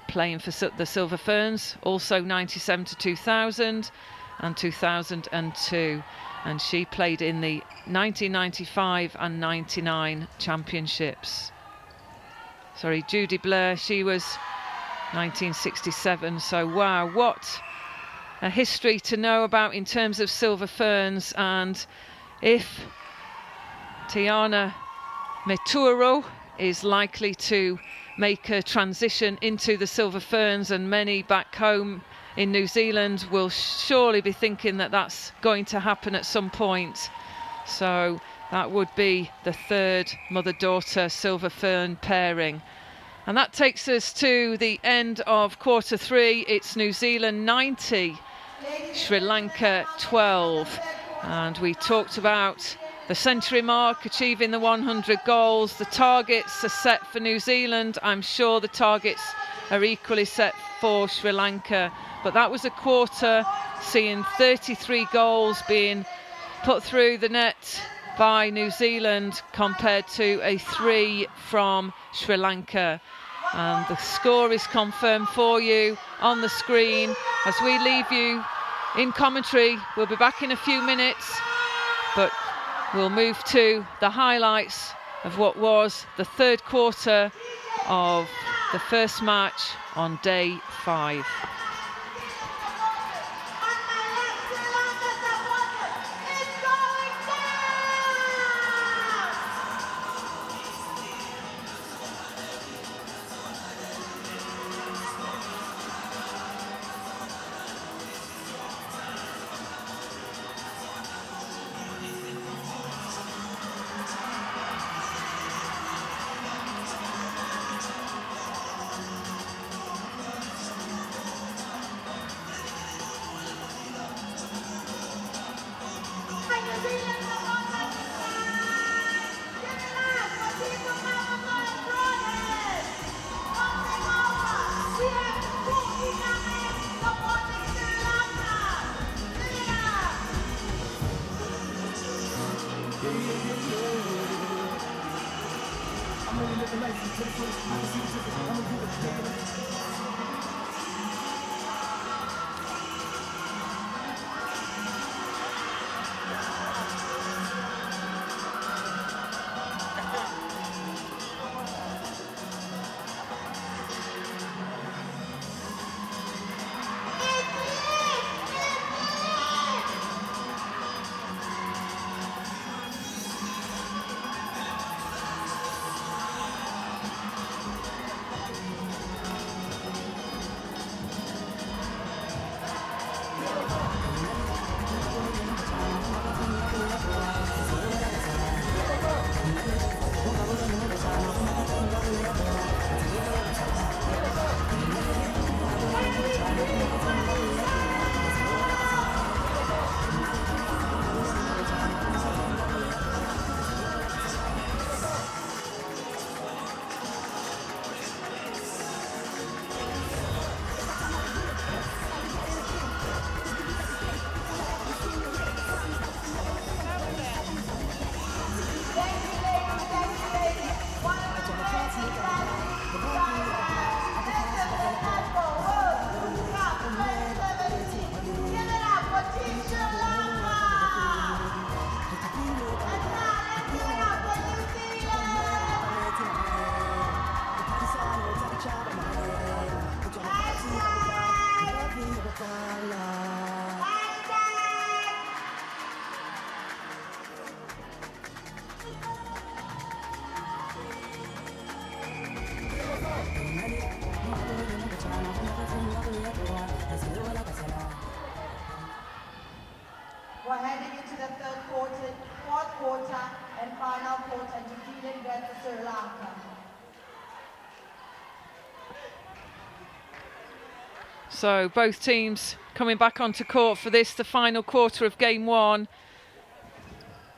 playing for the Silver Ferns, also 97 to 2000 and 2002, and she played in the 1995 and 99 championships. Sorry, Judy Blair, she was 1967. So wow, what a history to know about in terms of Silver Ferns. And if Tiana Meturo is likely to make a transition into the Silver Ferns, and many back home in New Zealand will surely be thinking that that's going to happen at some point. So that would be the third mother-daughter Silver Fern pairing. And that takes us to the end of quarter three. It's New Zealand 90, Sri Lanka 12. And we talked about the century mark, achieving the 100 goals. The targets are set for New Zealand. I'm sure the targets are equally set for Sri Lanka. But that was a quarter seeing 33 goals being put through the net by New Zealand compared to a 3 from Sri Lanka. And the score is confirmed for you on the screen as we leave you in commentary. We'll be back in a few minutes, but we'll move to the highlights of what was the third quarter of the first match on day 5. We're heading into the fourth quarter and final quarter. New Zealand versus Sri Lanka. So both teams coming back onto court for this, the final quarter of game 1.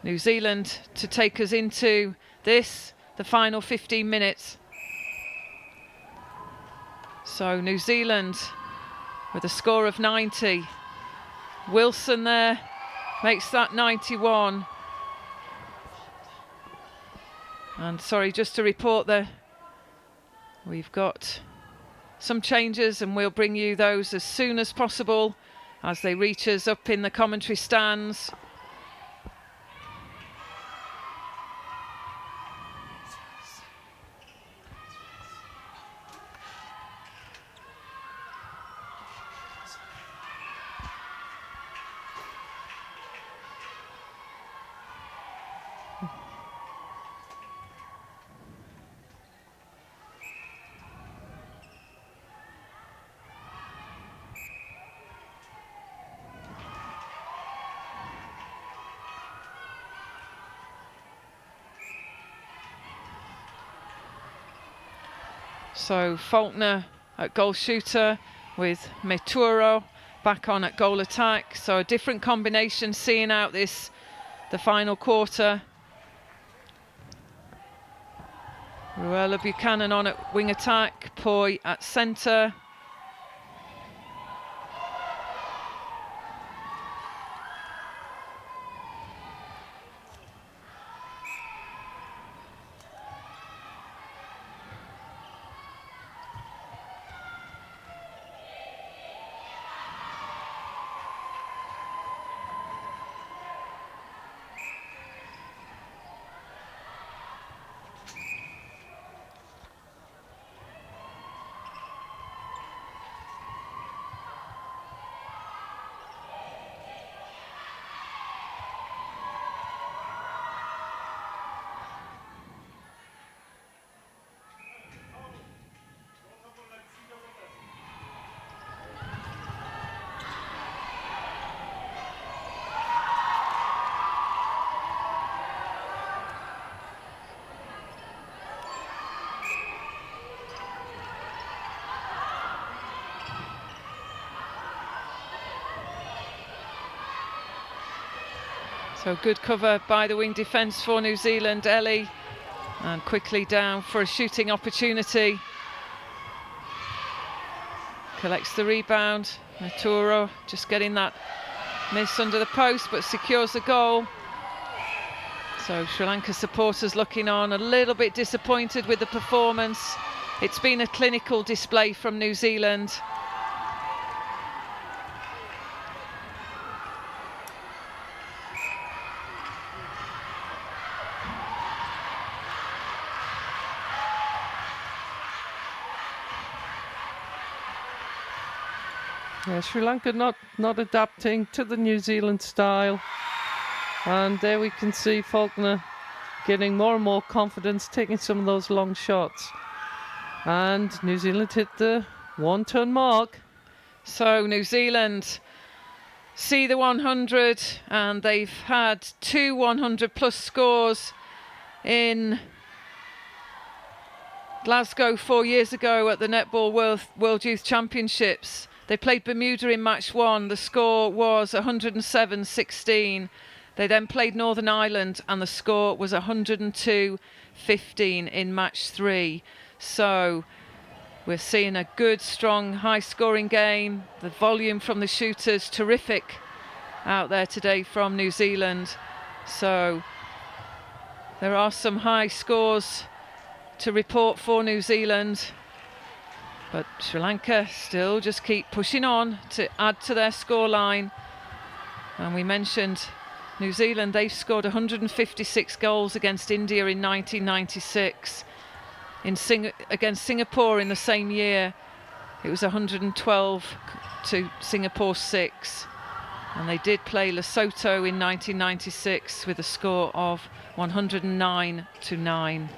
New Zealand to take us into this, the final 15 minutes. So New Zealand with a score of 90. Wilson there makes that 91. And sorry, just to report there, we've got some changes and we'll bring you those as soon as possible as they reach us up in the commentary stands. So Faulkner at goal shooter with Meturo back on at goal attack. So a different combination seeing out the final quarter. Ruella Buchanan on at wing attack, Poi at centre. So good cover by the wing defence for New Zealand, Ellie, and quickly down for a shooting opportunity. Collects the rebound, Naturo just getting that miss under the post, but secures the goal. So Sri Lanka supporters looking on, a little bit disappointed with the performance. It's been a clinical display from New Zealand. Yeah, Sri Lanka not adapting to the New Zealand style. And there we can see Faulkner getting more and more confidence, taking some of those long shots. And New Zealand hit the 1-ton mark. So New Zealand see the 100, and they've had 2 100-plus scores in Glasgow 4 years ago at the Netball World Youth Championships. They played Bermuda in match 1. The score was 107-16. They then played Northern Ireland and the score was 102-15 in match 3. So we're seeing a good, strong, high-scoring game. The volume from the shooters, terrific out there today from New Zealand. So there are some high scores to report for New Zealand. But Sri Lanka still just keep pushing on to add to their scoreline. And we mentioned New Zealand, they've scored 156 goals against India in 1996. Against Singapore in the same year, it was 112 to Singapore 6. And they did play Lesotho in 1996 with a score of 109-9.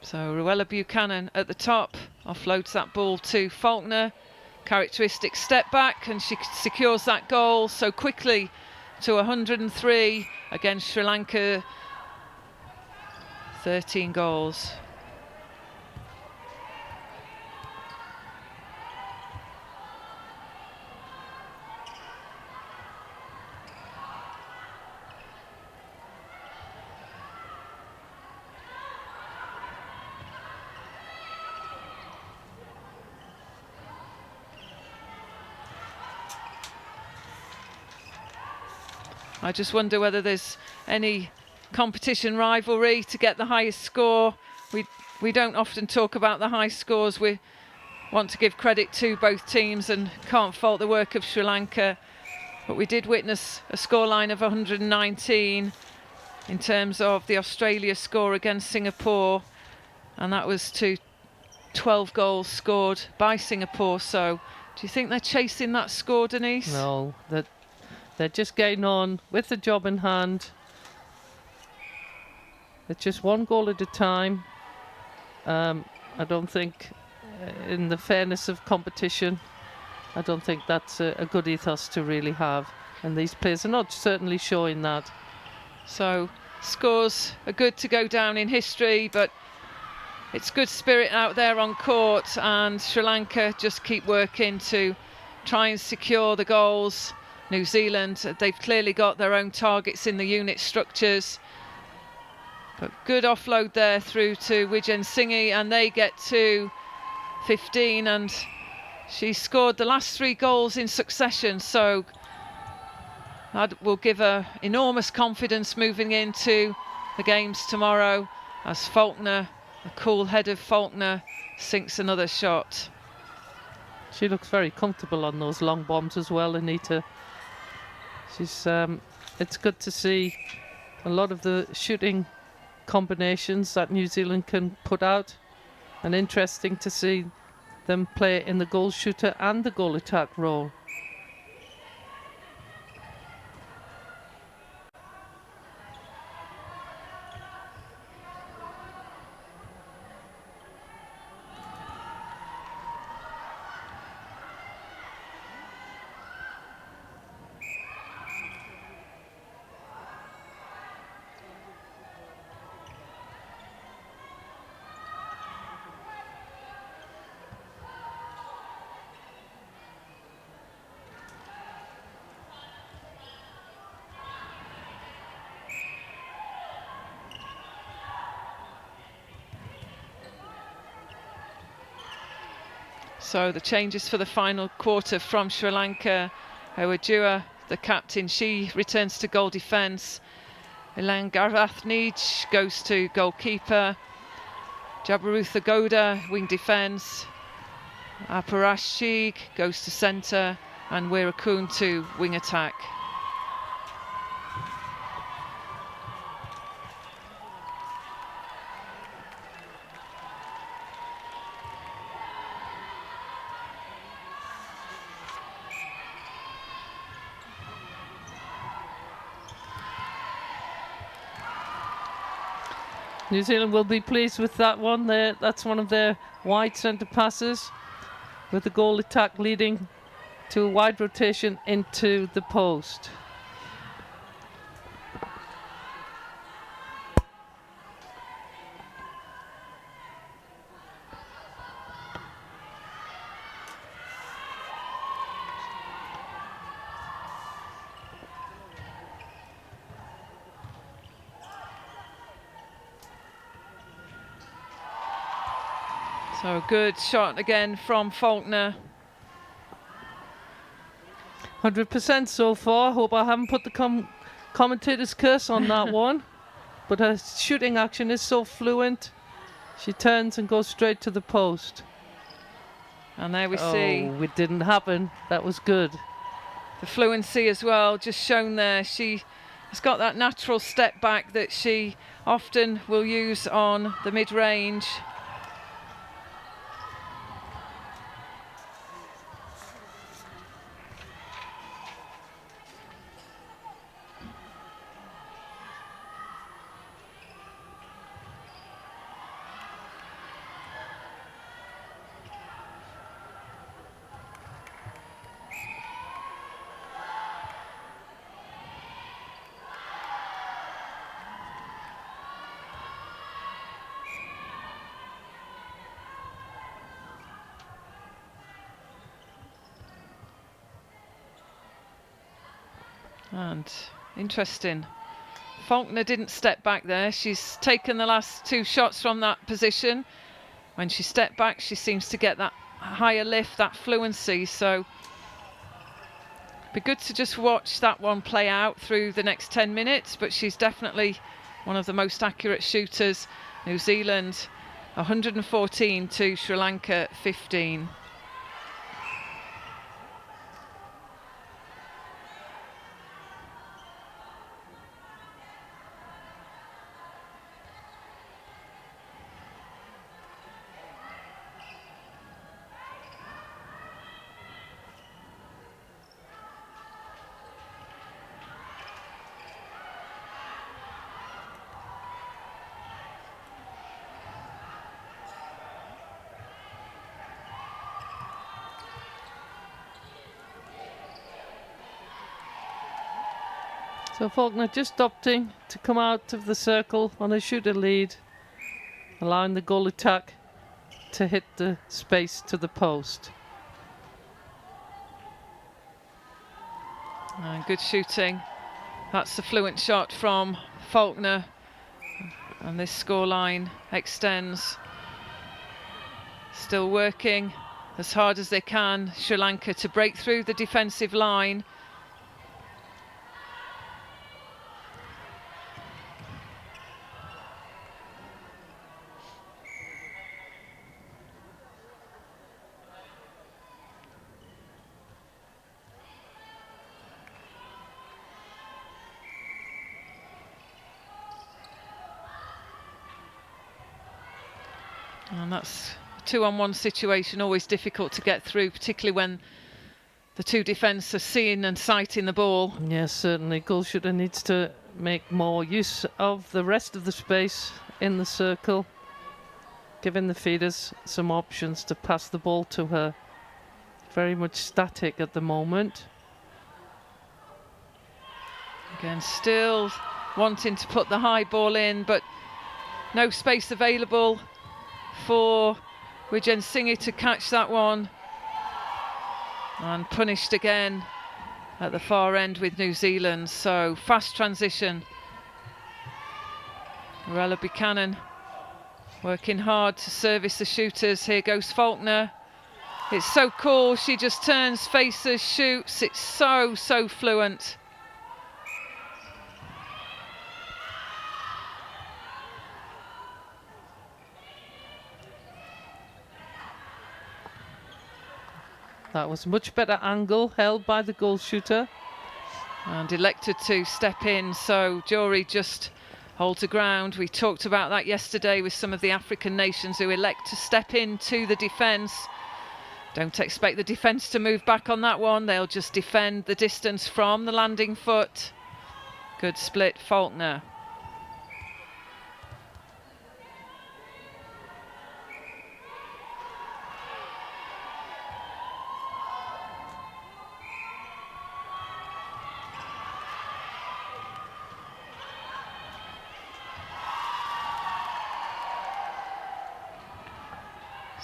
So Ruella Buchanan at the top, offloads that ball to Faulkner. Characteristic step back, and she secures that goal so quickly to 103 against Sri Lanka. 13 goals. I just wonder whether there's any competition rivalry to get the highest score. We don't often talk about the high scores. We want to give credit to both teams and can't fault the work of Sri Lanka. But we did witness a scoreline of 119 in terms of the Australia score against Singapore. And that was to 12 goals scored by Singapore. So do you think they're chasing that score, Denise? No, they're just getting on with the job in hand. It's just one goal at a time. I don't think, in the fairness of competition, I don't think that's a good ethos to really have. And these players are not certainly showing that. So scores are good to go down in history, but it's good spirit out there on court, and Sri Lanka just keep working to try and secure the goals. New Zealand, they've clearly got their own targets in the unit structures. But good offload there through to Wijen Singhi, and they get to 15, and she scored the last 3 goals in succession, so that will give her enormous confidence moving into the games tomorrow, as Faulkner, the cool head of Faulkner, sinks another shot. She looks very comfortable on those long bombs as well, Anita. She's it's good to see a lot of the shooting combinations that New Zealand can put out, and interesting to see them play in the goal shooter and the goal attack role. So the changes for the final quarter from Sri Lanka. Owajua, the captain, she returns to goal defence. Ilan Garathnej goes to goalkeeper. Jabarutha Goda, wing defence. Aparash Sheikh goes to centre, and Wirakun to wing attack. New Zealand will be pleased with that one there. That's one of their wide centre passes, with the goal attack leading to a wide rotation into the post. So a good shot again from Faulkner. 100% so far. Hope I haven't put the commentator's curse on that one. But her shooting action is so fluent. She turns and goes straight to the post. And there we see it didn't happen. That was good. the fluency as well, just shown there. She has got that natural step back that she often will use on the mid-range. And interesting, Faulkner didn't step back there. She's taken the last two shots from that position. When she stepped back, she seems to get that higher lift, that fluency. So it'd be good to just watch that one play out through the next 10 minutes. But she's definitely one of the most accurate shooters. New Zealand 114 to Sri Lanka 15. So Faulkner just opting to come out of the circle on a shooter lead, allowing the goal attack to hit the space to the post. And good shooting. That's the fluent shot from Faulkner. And this scoreline extends. Still working as hard as they can, Sri Lanka, to break through the defensive line. And that's a 2-on-1 situation, always difficult to get through, particularly when the two defence are seeing and sighting the ball. Yes, certainly. Goal shooter needs to make more use of the rest of the space in the circle, giving the feeders some options to pass the ball to her. Very much static at the moment. Again, still wanting to put the high ball in, but no space available for Wijen Singh to catch that one. And punished again at the far end with New Zealand. So fast transition. Morella Buchanan working hard to service the shooters. Here goes Faulkner. It's so cool. She just turns, faces, shoots. It's so fluent. That was much better angle held by the goal shooter. And elected to step in, so Jory just holds the ground. We talked about that yesterday with some of the African nations who elect to step into the defence. Don't expect the defence to move back on that one. They'll just defend the distance from the landing foot. Good split, Faulkner.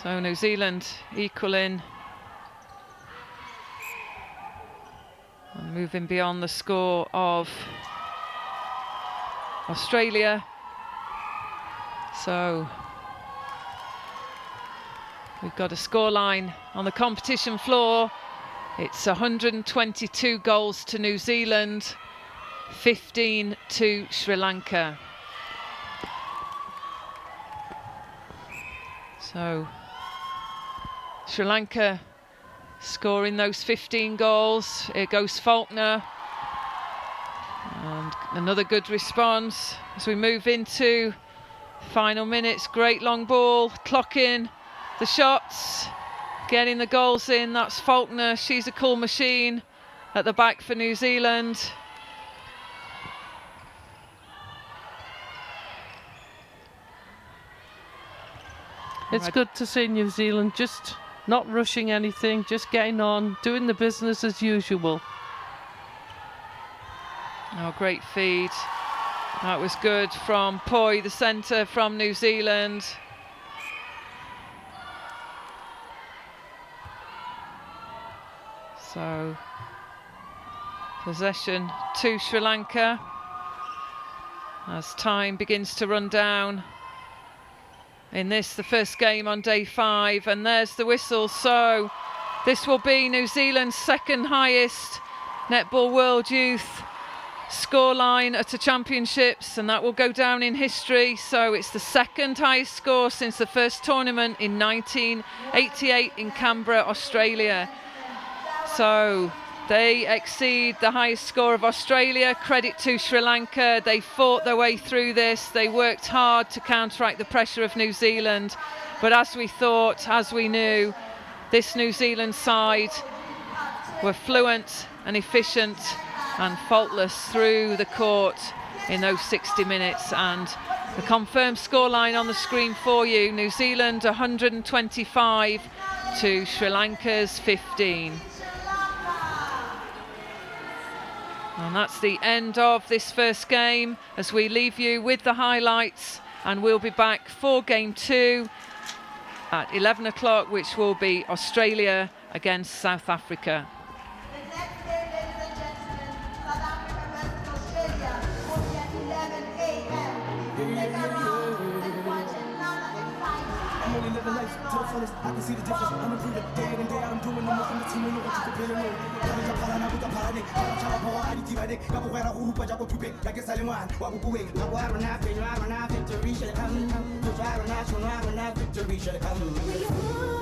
So New Zealand equaling and moving beyond the score of Australia. So we've got a scoreline on the competition floor. It's 122 goals to New Zealand, 15 to Sri Lanka. So Sri Lanka scoring those 15 goals. Here goes Faulkner. And another good response as we move into final minutes. Great long ball, clocking the shots, getting the goals in. That's Faulkner. She's a cool machine at the back for New Zealand. It's good to see New Zealand just not rushing anything, just getting on, doing the business as usual. Oh, great feed. That was good from Poi, the centre from New Zealand. So, possession to Sri Lanka as time begins to run down. In this, the first game on day 5, and there's the whistle. So this will be New Zealand's second highest Netball World Youth scoreline at the championships, and that will go down in history. So it's the second highest score since the first tournament in 1988 in Canberra, Australia. So they exceed the highest score of Australia. Credit to Sri Lanka. They fought their way through this. They worked hard to counteract the pressure of New Zealand. But as we thought, as we knew, this New Zealand side were fluent and efficient and faultless through the court in those 60 minutes. And the confirmed scoreline on the screen for you: New Zealand 125 to Sri Lanka's 15. And that's the end of this first game as we leave you with the highlights, and we'll be back for game 2 at 11 o'clock, which will be Australia against South Africa. The next game, ladies and gentlemen, South Africa versus Australia will be at 11 a.m. Stick around and watch another exciting I'm only living life to the fullest. I can see the difference. I'm improving day in and day out. I'm doing the most. I'm the team. I know what you can feel. Victory shall come.